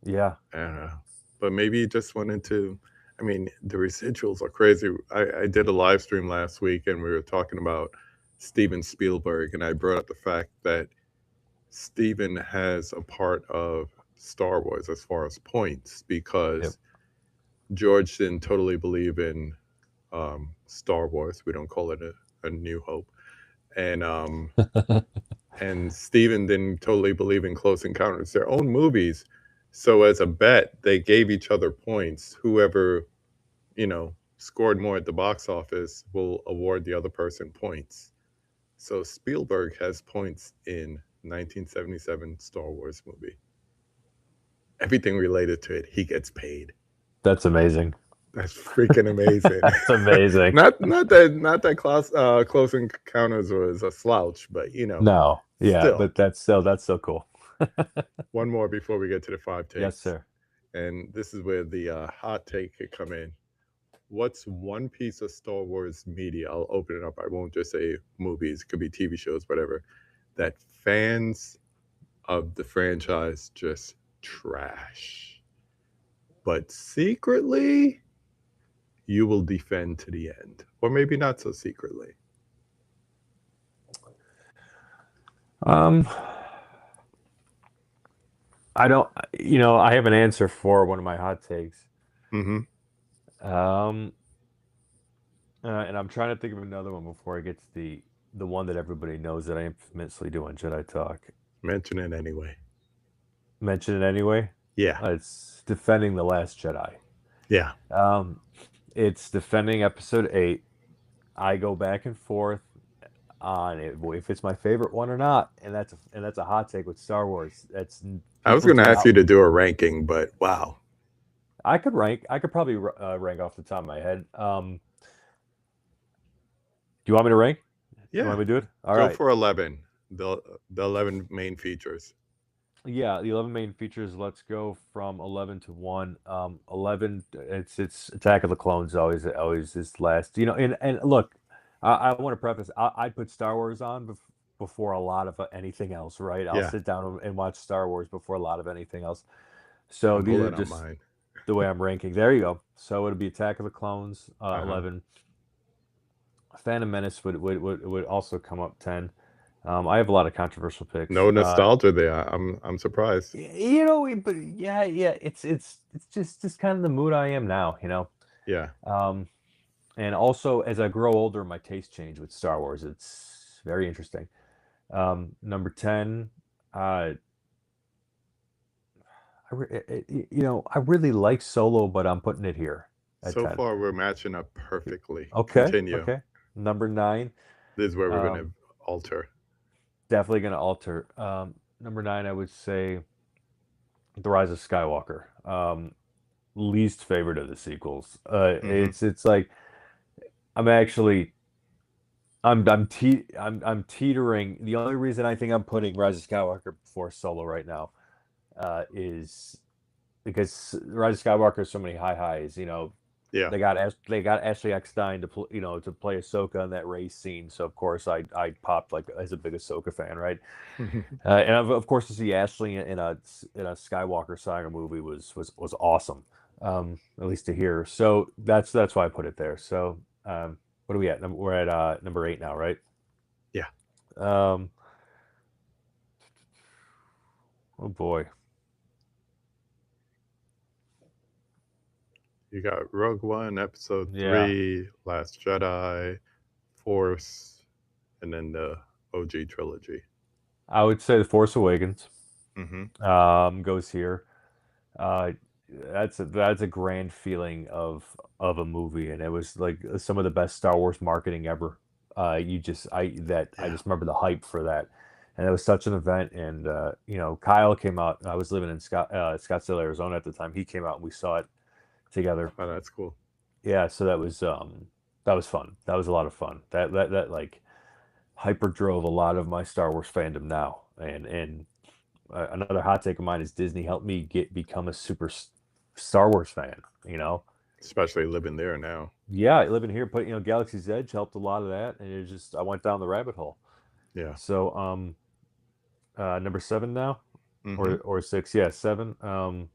Yeah. I don't know. But maybe you just wanted to. I mean, the residuals are crazy. I did a live stream last week and we were talking about Steven Spielberg, and I brought up the fact that Steven has a part of Star Wars as far as points because Yep. George didn't totally believe in Star Wars. We don't call it a New Hope. And and Steven didn't totally believe in Close Encounters, their own movies. So as a bet, they gave each other points. Whoever, scored more at the box office will award the other person points. So Spielberg has points in 1977 Star Wars movie. Everything related to it, he gets paid. That's amazing. That's freaking amazing. That's amazing. not that Close Encounters was a slouch, but No. Yeah, still. but that's so cool. One more before we get to the 5 takes. Yes, sir. And this is where the hot take could come in. What's one piece of Star Wars media? I'll open it up. I won't just say movies. It could be TV shows, whatever. That fans of the franchise just trash. But secretly, you will defend to the end. Or maybe not so secretly. I don't, I have an answer for one of my hot takes. Mm-hmm. And I'm trying to think of another one before I get to the one that everybody knows that I infamously do on Jedi Talk. Mention it anyway. Mention it anyway? Yeah. It's defending The Last Jedi. Yeah. It's defending Episode 8. I go back and forth on it, if it's my favorite one or not, and that's a hot take with Star Wars. I was going to ask you to do a ranking, but wow. I could probably rank off the top of my head. Do you want me to rank? Yeah. You want me to do it? All Go right. for 11. The 11 main features. Yeah, the 11 main features. Let's go from 11 to 1. 11. It's Attack of the Clones. Always is last. And look, I want to preface. I'd put Star Wars on before a lot of anything else. Right? I'll sit down and watch Star Wars before a lot of anything else. So these are just the way I'm ranking. There you go. So it'll be Attack of the Clones, 11. Phantom Menace would also come up 10. I have a lot of controversial picks. No nostalgia there. I'm surprised. But yeah, it's just kind of the mood I am now. Yeah. And also as I grow older, my taste changed with Star Wars. It's very interesting. Number 10. I really like Solo, but I'm putting it here. So 10. far, we're matching up perfectly. Okay. Continue. Okay. Number 9. This is where we're going to alter. Definitely going to alter. Number 9, I would say The Rise of Skywalker. Least favorite of the sequels. It's like I'm actually I'm teetering. The only reason I think I'm putting Rise of Skywalker before Solo right now is because Rise of Skywalker has so many high highs. You know, Yeah. they got Ashley Eckstein to to play Ahsoka in that race scene. So of course I popped like as a big Ahsoka fan, right? And of course to see Ashley in a Skywalker saga movie was awesome. At least to hear. So that's why I put it there. So what are we at? We're at number 8 now, right? Yeah. Um, oh boy. You got Rogue One, Episode Yeah. 3, Last Jedi, Force, and then the OG trilogy. I would say The Force Awakens Mm-hmm. goes here. Uh, that's a grand feeling of a movie, and it was like some of the best Star Wars marketing ever. I Yeah. just remember the hype for that, and it was such an event. And Kyle came out. I was living in Scottsdale, Arizona at the time. He came out and we saw it together. Oh, that's cool. Yeah, so that was fun. That was a lot of fun. That like hyper drove a lot of my Star Wars fandom now. And another hot take of mine is Disney helped me become a super Star Wars fan. You know, Especially living there now. yeah, living here, but Galaxy's Edge helped a lot of that, and I went down the rabbit hole. Yeah. So number 7 now, Mm-hmm. or 6, yeah, 7.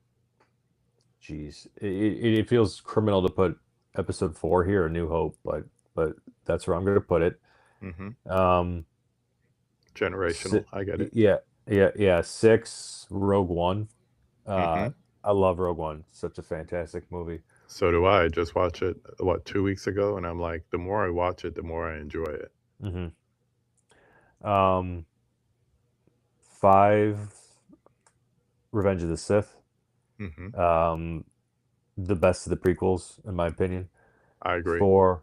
Geez, it feels criminal to put Episode 4 here, A New Hope, but that's where I'm going to put it. Mm-hmm. Um, Generational. I get it. yeah, yeah. 6, Rogue One. Mm-hmm. Uh, I love Rogue One. Such a fantastic movie. So do I. Just watch it, 2 weeks ago, and I'm like, the more I watch it, the more I enjoy it. Hmm. 5, Revenge of the Sith. Mm-hmm. Um, the best of the prequels, in my opinion. I agree. 4,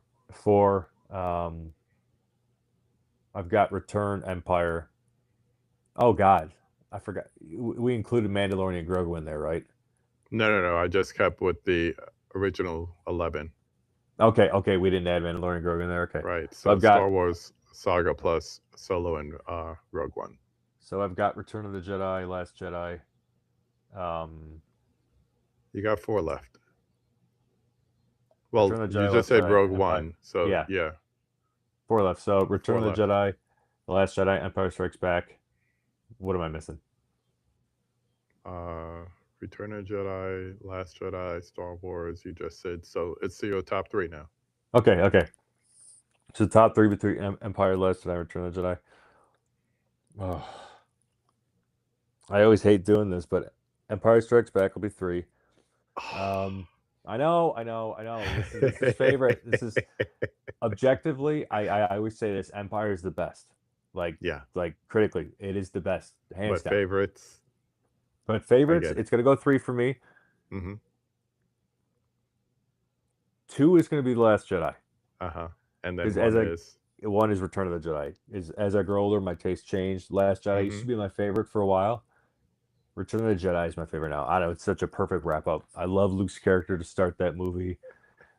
I've got Return, Empire. Oh God, I forgot. We included Mandalorian and Grogu in there, right? No. I just kept with the original 11. Okay. We didn't add Mandalorian and Grogu in there. Okay, Right. so So I've got Star Wars Saga plus Solo and Rogue One. Return of the Jedi, Last Jedi. Um, You got 4 left. Well, Return of the you Jedi, just Last said Jedi, Rogue Empire. One. So Yeah, yeah, 4 left. So Return 4 of the left. Jedi, The Last Jedi, Empire Strikes Back. What am I missing? Uh, Return of the Jedi, Last Jedi, Star Wars. You just said so. It's your top 3 now. Okay. So top 3 between Empire, Last Jedi, Return of the Jedi. Oh, I always hate doing this, but Empire Strikes Back will be 3. I know. This is favorite. This is objectively. I always say this. Empire is the best. Like Yeah, critically, it is the best, hands but down. favorites. But I favorites, get it. it's gonna go 3 for me. Mm-hmm. 2 is gonna be The Last Jedi. Uh-huh. And then Because one is. one is Return of the Jedi. As I grow older, my taste changed. Last Jedi used Mm-hmm. to be my favorite for a while. Return of the Jedi is my favorite now. I know it's such a perfect wrap up. I love Luke's character to start that movie.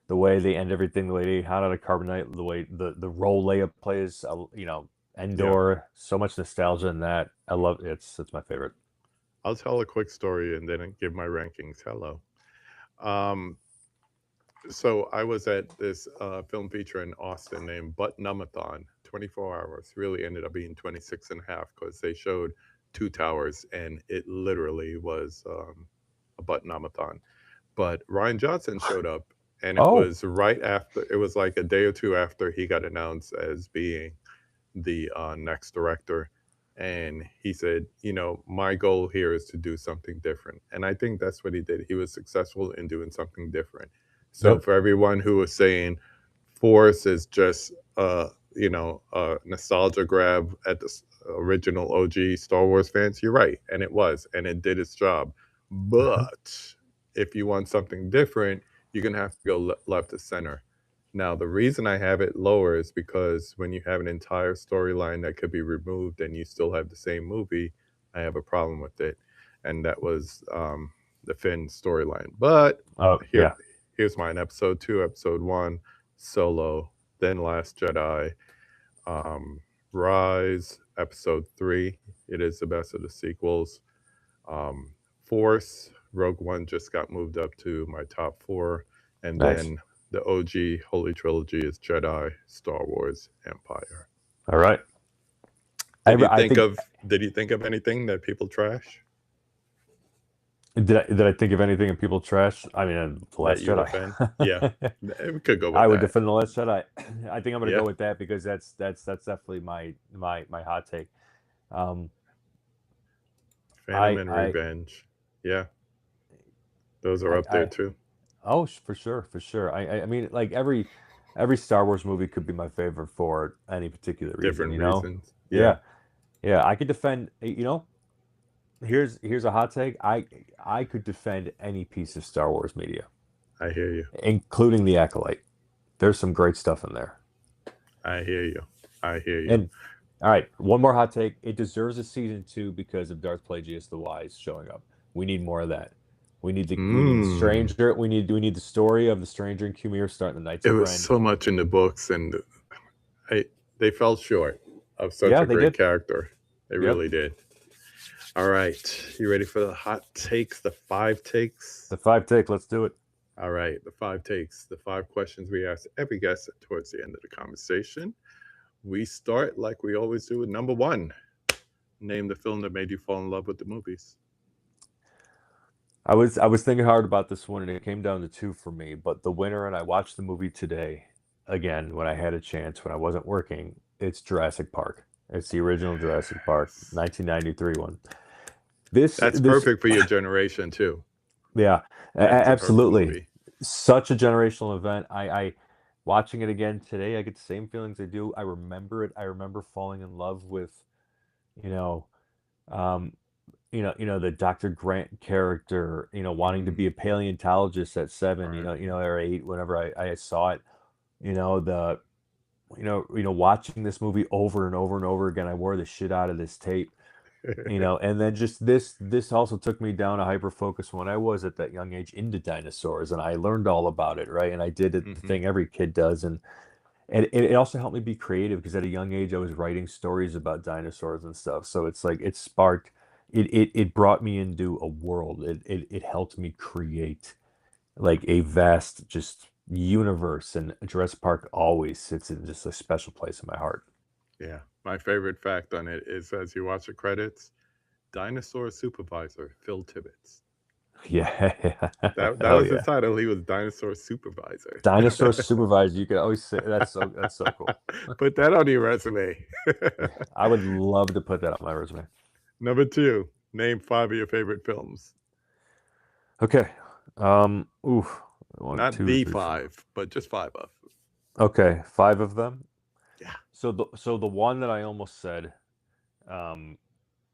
The way they end everything, the way they hot out of carbonite, the way the role Leia plays, Yeah. Endor, so much nostalgia in that. I love it. It's my favorite. I'll tell a quick story and then give my rankings. Hello. Um, so I was at this film feature in Austin named Butt-Numathon, 24 hours. Really ended up being 26 and a half because they showed 2 towers and it literally was a Butt-Numathon. But Ryan Johnson showed up and it Oh, was right after, it was like a day or two after he got announced as being the next director. And he said, my goal here is to do something different. And I think that's what he did. He was successful in doing something different. So yep. for everyone who was saying Force is just, a nostalgia grab at the original OG Star Wars fans, you're right. And it was, and it did its job. But if you want something different, you're going to have to go left to center. Now, the reason I have it lower is because when you have an entire storyline that could be removed and you still have the same movie, I have a problem with it. And that was the Finn storyline. But Oh, here, yeah. here's mine: Episode 2, Episode 1, Solo, then Last Jedi, Rise, Episode 3. It is the best of the sequels. Um, Force, Rogue One just got moved up to my top 4. And Nice. then the OG Holy Trilogy is Jedi, Star Wars, Empire. All right. Did you think of anything that people trash? Did I think of anything and people trash? I mean, The Last Jedi. Yeah, we could go with I that. would defend The Last Jedi. I think I'm going to go with that because that's definitely my hot take. Phantom and Revenge. Yeah, those are up there too. Oh, for sure. I mean, like every Star Wars movie could be my favorite for any particular reason. Different reasons. Yeah. I could defend. Here's a hot take. I could defend any piece of Star Wars media. I hear you. Including The Acolyte. There's some great stuff in there. I hear you. And all right, one more hot take. It deserves a season 2 because of Darth Plagueis the Wise showing up. We need more of that. We need the Stranger. We need the story of the Stranger and Kumir starting the Knights of Ren. It was so much in the books, and they fell short of such a great character. They really did. All right, you ready for the hot takes? The 5 takes. The 5 take. Let's do it. All right, the 5 takes. The 5 questions we ask every guest towards the end of the conversation. We start like we always do with number 1. Name the film that made you fall in love with the movies. I was thinking hard about this one, and it came down to 2 for me. But the winner, and I watched the movie today again when I had a chance when I wasn't working. It's Jurassic Park. It's the original Jurassic Park, 1993 one. That's perfect for your generation too. Yeah, absolutely. Such a generational event. I watching it again today, I get the same feelings I do. I remember it. I remember falling in love with, the Dr. Grant character, wanting to be a paleontologist at 7, or 8, whenever I saw it, watching this movie over and over and over again. I wore the shit out of this tape, and then just this also took me down a hyper focus when I was at that young age into dinosaurs, and I learned all about it, right? And I did the thing every kid does, and it also helped me be creative because at a young age I was writing stories about dinosaurs and stuff. So it's like it sparked, it brought me into a world. It helped me create like a vast just universe, and Jurassic Park always sits in just a special place in my heart. Yeah, my favorite fact on it is as you watch the credits, dinosaur supervisor Phil Tibbets. Yeah, that was the title. He was dinosaur supervisor. Dinosaur supervisor. You could always say that's so cool. Put that on your resume. I would love to put that on my resume. Number 2, name 5 of your favorite films. Okay. Not 5, but just 5 of. Okay, 5 of them. Yeah. So the one that I almost said,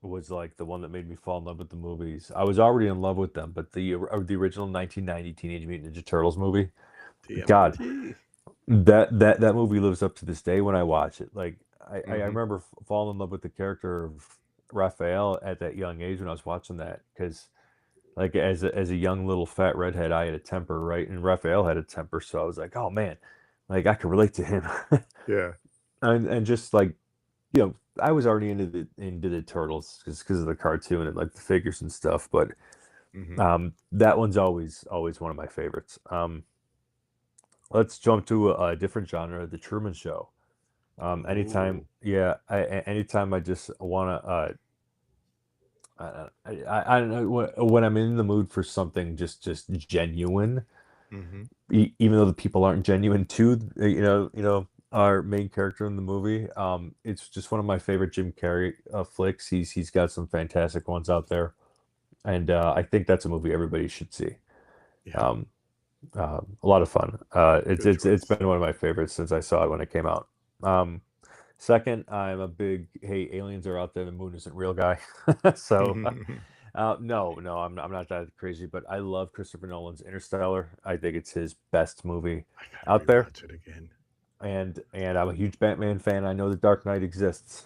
was like the one that made me fall in love with the movies. I was already in love with them, but the original 1990 Teenage Mutant Ninja Turtles movie. God, that movie lives up to this day when I watch it. Like I remember falling in love with the character of Raphael at that young age when I was watching that, because like as a young little fat redhead, I had a temper, right? And Raphael had a temper, so I was like, oh man, like I could relate to him. Yeah. And just like, I was already into the Turtles because of the cartoon and like the figures and stuff, but that one's always one of my favorites. Let's jump to a different genre, The Truman Show. Anytime I just want to, I don't know, when I'm in the mood for something just genuine, even though the people aren't genuine too, our main character in the movie. It's just one of my favorite Jim Carrey flicks. He's got some fantastic ones out there, and I think that's a movie everybody should see. Yeah. A lot of fun. It's been one of my favorites since I saw it when it came out. Second, I'm a big aliens are out there, the moon isn't real guy. So no, I'm not that crazy, but I love Christopher Nolan's Interstellar. I think it's his best movie out there. Watch it again. And I'm a huge Batman fan. I know The Dark Knight exists.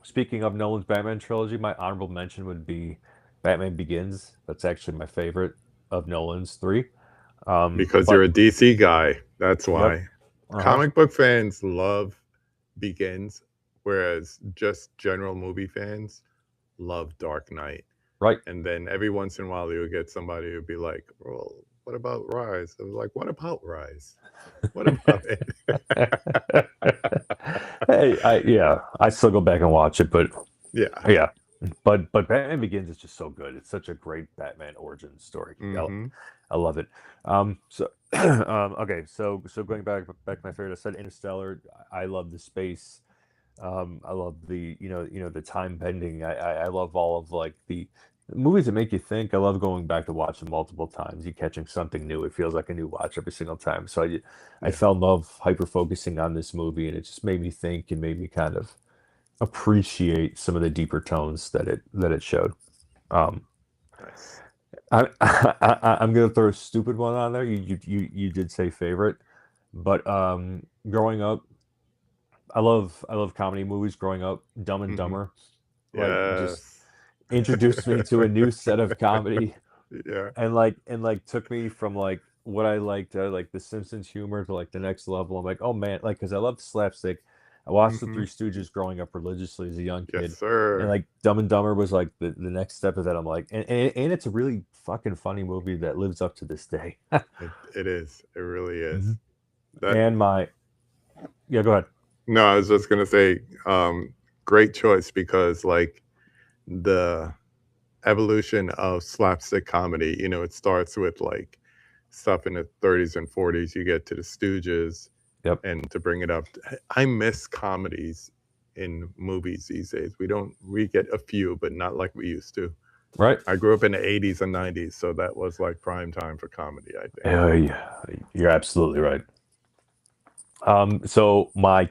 Speaking of Nolan's Batman trilogy, my honorable mention would be Batman Begins. That's actually my favorite of Nolan's 3. Because you're a DC guy. That's why. Yep. Comic book fans love Begins, whereas just general movie fans love Dark Knight. Right. And then every once in a while you'll get somebody who'll be like, well, what about Rise? I was like, what about Rise? What about it? Hey, I still go back and watch it, but yeah. But Batman Begins is just so good. It's such a great Batman origin story. I love it. So okay, so going back to my favorite, I said Interstellar. I love the space. I love the the time bending. I love all of like the movies that make you think. I love going back to watch them multiple times. You catching something new. It feels like a new watch every single time. So I fell in love hyper focusing on this movie, and it just made me think and made me kind of appreciate some of the deeper tones that it showed. Nice. I'm gonna throw a stupid one on there. You did say favorite, but growing up, I love comedy movies. Growing up, Dumb and Dumber, just introduced me to a new set of comedy. Yeah. And took me from like what I liked, like the Simpsons humor to like the next level. I'm like, oh man, like because I love slapstick. I watched the Three Stooges growing up religiously as a young kid. Yes, sir. And like Dumb and Dumber was like the next step of that. I'm like, and it's a really fucking funny movie that lives up to this day. It is. It really is. And yeah, go ahead. No, I was just gonna say, great choice, because like the evolution of slapstick comedy, it starts with like stuff in the 30s and 40s. You get to the Stooges. Yep. And to bring it up, I miss comedies in movies these days. We get a few, but not like we used to. Right. I grew up in the 80s and 90s, so that was like prime time for comedy, I think. Yeah, you're absolutely right. So my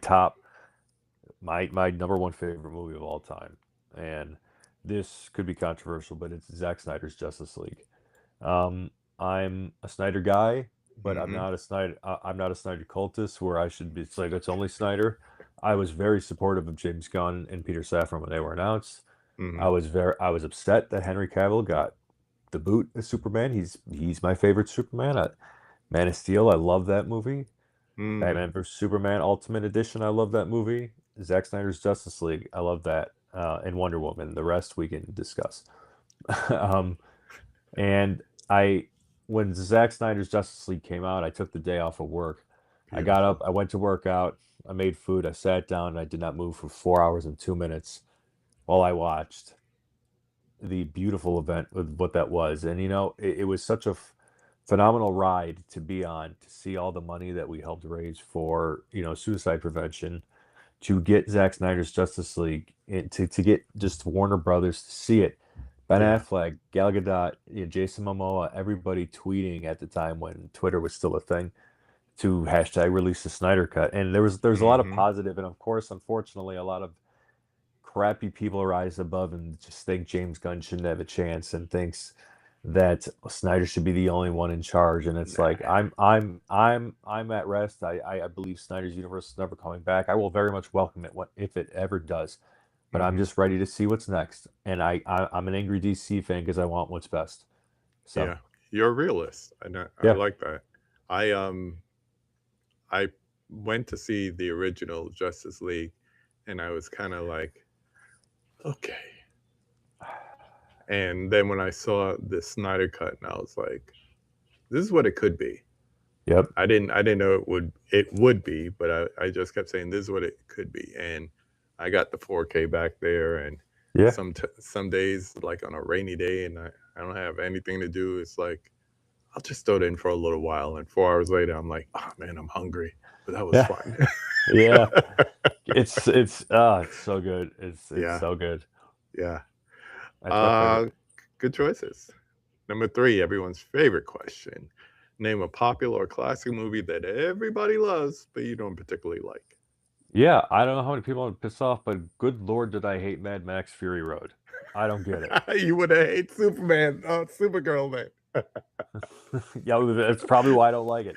number one favorite movie of all time, and this could be controversial, but it's Zack Snyder's Justice League. I'm a Snyder guy, but I'm not a Snyder cultist where I should be. It's like it's only Snyder. I was very supportive of James Gunn and Peter Safran when they were announced. I was upset that Henry Cavill got the boot as Superman. He's my favorite Superman. Man of Steel, I love that movie. Batman vs Superman Ultimate Edition, I love that movie. Zack Snyder's Justice League, I love that. And Wonder Woman. The rest we can discuss. And when Zack Snyder's Justice League came out, I took the day off of work. Beautiful. I got up, I went to work out, I made food, I sat down, and I did not move for 4 hours and 2 minutes while I watched the beautiful event with what that was. And it was such a phenomenal ride to be on, to see all the money that we helped raise for suicide prevention, to get Zack Snyder's Justice League, and to get just Warner Brothers to see it. Ben Affleck, Gal Gadot, Jason Momoa, everybody tweeting at the time when Twitter was still a thing to hashtag release the Snyder Cut. And there's a lot of positive, and of course, unfortunately, a lot of crappy people rise above and just think James Gunn shouldn't have a chance and thinks that Snyder should be the only one in charge. And it's like I'm at rest. I believe Snyder's universe is never coming back. I will very much welcome it if it ever does. But I'm just ready to see what's next. And I'm an angry DC fan because I want what's best. So yeah, you're a realist. I like that. I went to see the original Justice League, and I was kind of like, okay. And then when I saw the Snyder Cut, and I was like, this is what it could be. Yep. I didn't know it would be, but I just kept saying this is what it could be. And I got the 4K back there, and some days, like on a rainy day, and I don't have anything to do, it's like I'll just throw it in for a little while, and 4 hours later, I'm like, oh man, I'm hungry. But that was fun. Yeah, it's so good. It's so good. Yeah. Good choices. Number 3, everyone's favorite question: name a popular or classic movie that everybody loves, but you don't particularly like. Yeah, I don't know how many people would piss off, but good Lord, did I hate Mad Max Fury Road. I don't get it. You would have hated Supergirl, man. Yeah, that's probably why I don't like it.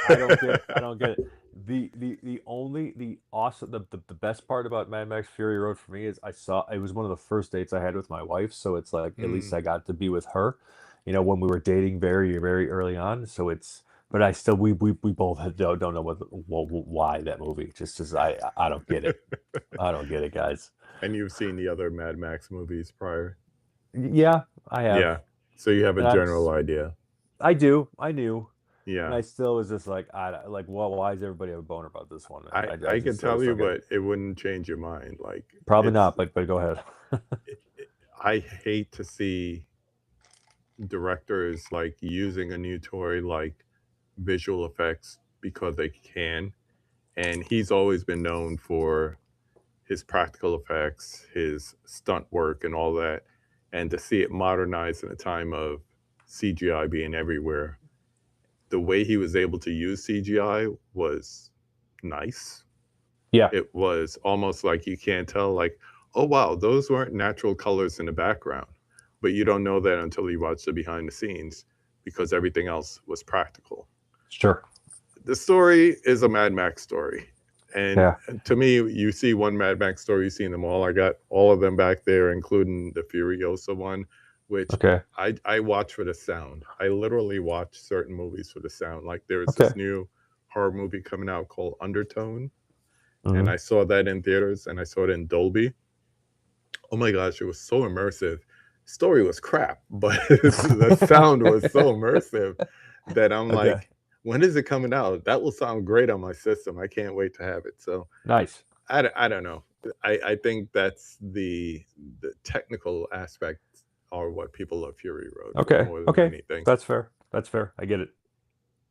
I don't get it. The awesome, the best part about Mad Max Fury Road for me is it was one of the first dates I had with my wife, so it's like at least I got to be with her. when we were dating very, very early on. So but we both don't know why that movie. Just I don't get it. I don't get it, guys. And you've seen the other Mad Max movies prior? Yeah, I have. Yeah. So you have a And general idea. I knew. And Yeah. I still was just like, well, why does everybody have a boner about this one? I can tell you, but it wouldn't change your mind. Like, probably not, but go ahead. I hate to see directors like using a new toy like visual effects because they can. And he's always been known for his practical effects, his stunt work, and all that. And to see it modernized in a time of CGI being everywhere, the way he was able to use CGI was nice. Yeah, It was almost like you can't tell, like, oh, wow, those weren't natural colors in the background. But you don't know that until you watch the behind the scenes because everything else was practical. sure. The story is a Mad Max story. And Yeah. to me, you see one Mad Max story, you've seen them all. I got all of them back there, including the Furiosa one, which Okay. I watch for the sound. I literally watch certain movies for the sound. Like there was Okay. this new horror movie coming out called Undertone. Mhm. And I saw that in theaters and I saw it in Dolby. Oh my gosh, it was so immersive. Story was crap, but the sound was so immersive that I'm Okay. like, when is it coming out? That will sound great on my system. I can't wait to have it. So Nice. I don't know. I think that's the technical aspects are what people love Fury Road Okay. more than Okay. anything. That's fair. I get it.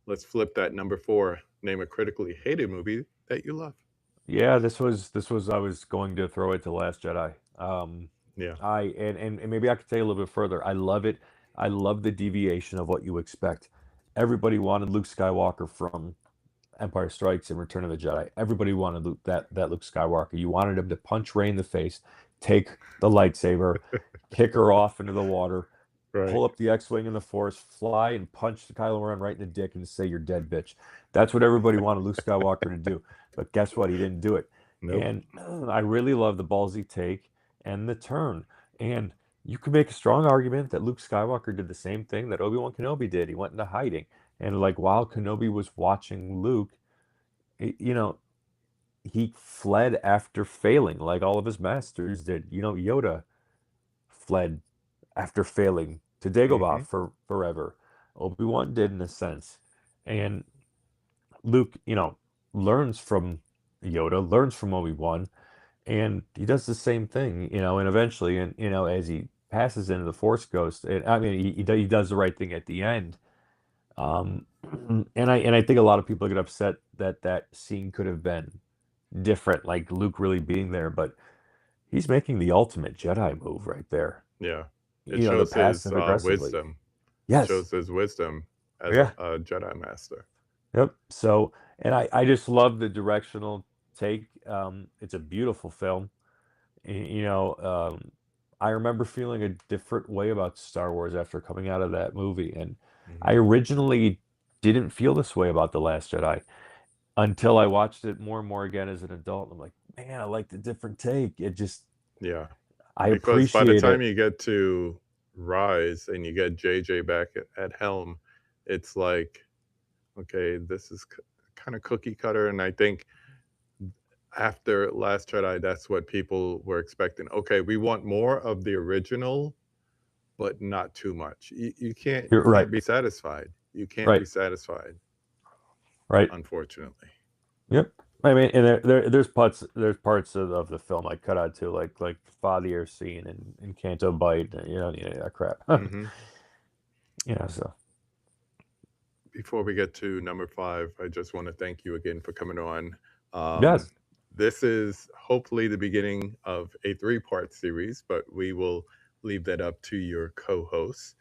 Let's flip that. Number 4. Name a critically hated movie that you love. Yeah, this was I was going to throw it to Last Jedi. Yeah. And maybe I could say a little bit further. I love it. I love the deviation of what you expect. Everybody wanted Luke Skywalker from Empire Strikes and Return of the Jedi. Everybody wanted that Luke Skywalker. You wanted him to punch Rey in the face, take the lightsaber, kick her off into the water, Right. pull up the X-wing in the Force, fly and punch Kylo Ren right in the dick and say, "You're dead, bitch." That's what everybody wanted Luke Skywalker to do. But guess what? He didn't do it. Nope. And I really love the ballsy take and the turn. And you could make a strong argument that Luke Skywalker did the same thing that Obi-Wan Kenobi did. He went into hiding. And like while Kenobi was watching Luke, he fled after failing like all of his masters did. Yoda fled after failing to Dagobah for forever. Obi-Wan did in a sense. And Luke, learns from Yoda, learns from Obi-Wan, and he does the same thing, and eventually, and as he passes into the Force Ghost, I mean, he does the right thing at the end. And I think a lot of people get upset that scene could have been different, like Luke really being there, but he's making the ultimate Jedi move right there. Yeah. It The shows his passive aggressively. wisdom. Yes. It shows his wisdom as Yeah. a Jedi Master. Yep. So, and I just love the directional take. It's a beautiful film. I remember feeling a different way about Star Wars after coming out of that movie, and I originally didn't feel this way about The Last Jedi until I watched it more and more again as an adult. I'm like, man, I like the different take. It just, Yeah. I Because by the appreciate time it. you get to Rise and you get JJ back at helm, it's like, okay, this is kind of cookie cutter. And I think after Last Jedi, that's what people were expecting. Okay, we want more of the original, but not too much. You can't You're right. be satisfied. You can't Right. be satisfied, Right. unfortunately. Yep. I mean, and there's parts of the film I cut out too, like the fathier scene in Canto Bight, you don't need any of that crap. So. Before we get to number 5, I just want to thank you again for coming on. Yes. This is hopefully the beginning of a 3-part series, but we will leave that up to your co-hosts.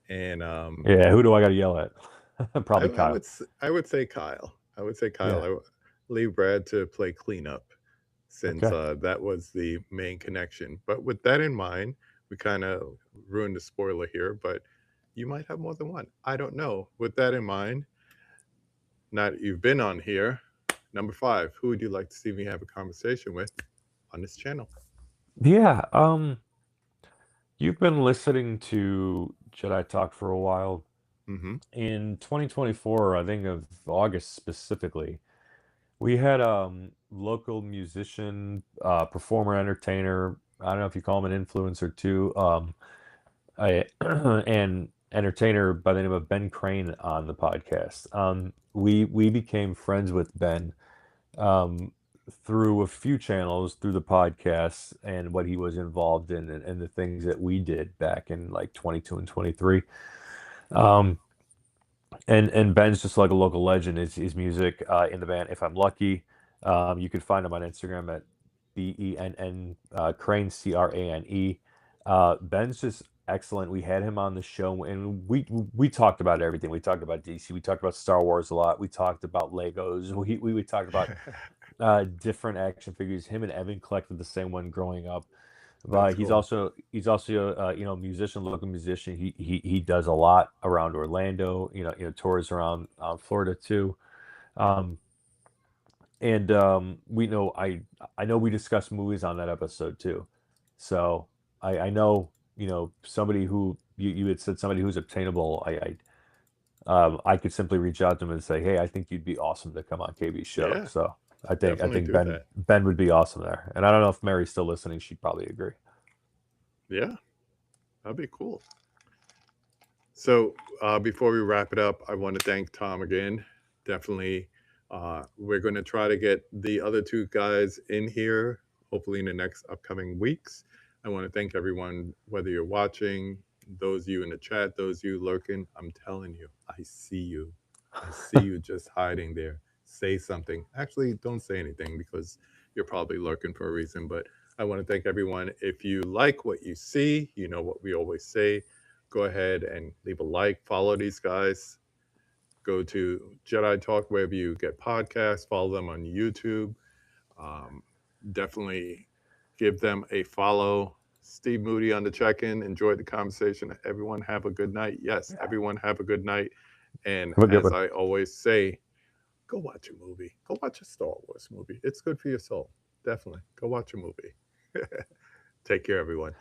And yeah, who do I got to yell at? Probably Kyle. I would say Kyle. I would say Kyle. Yeah. I would leave Brad to play cleanup since Okay. that was the main connection. But with that in mind, we kind of ruined the spoiler here, but you might have more than one. I don't know. With that in mind, now that you've been on here, number 5, who would you like to see me have a conversation with on this channel? Yeah. You've been listening to Jedi Talk for a while. Mm-hmm. In 2024, I think of August specifically, we had local musician, performer, entertainer. I don't know if you call him an influencer too. And entertainer by the name of Ben Crane on the podcast. We became friends with Ben um, through a few channels, through the podcast and what he was involved in, and the things that we did back in like 22 and 23. Um, and Ben's just like a local legend. His music in the band, If I'm Lucky. You can find him on Instagram at BENN Crane, CRANE. Ben's just excellent. We had him on the show, and we talked about everything. We talked about DC. We talked about Star Wars a lot. We talked about Legos. We talked about different action figures. Him and Evan collected the same one growing up. That's But cool. he's also musician, local musician. He does a lot around Orlando. Tours around Florida too. Um, and we know I know we discussed movies on that episode too. So I know somebody who you had said somebody who's obtainable. I could simply reach out to him and say, hey, I think you'd be awesome to come on KB's show. Yeah, So I definitely think do Ben that. Ben would be awesome there. And I don't know if Mary's still listening. She'd probably agree. Yeah, that'd be cool. So before we wrap it up, I want to thank Tom again. Definitely, we're going to try to get the other two guys in here, hopefully in the next upcoming weeks. I want to thank everyone, whether you're watching, those of you in the chat, those of you lurking. I'm telling you, I see you. I see you just hiding there. Say something. Actually, don't say anything because you're probably lurking for a reason. But I want to thank everyone. If you like what you see, you know what we always say, go ahead and leave a like, follow these guys. Go to Jedi Talk wherever you get podcasts, follow them on YouTube. Um, Definitely give them a follow. Steve Moody on the check in. Enjoyed the conversation. Everyone have a good night. Yes, everyone have a good night. And Have a good as one. I always say, go watch a movie. Go watch a Star Wars movie. It's good for your soul. Definitely. Go watch a movie. Take care, everyone.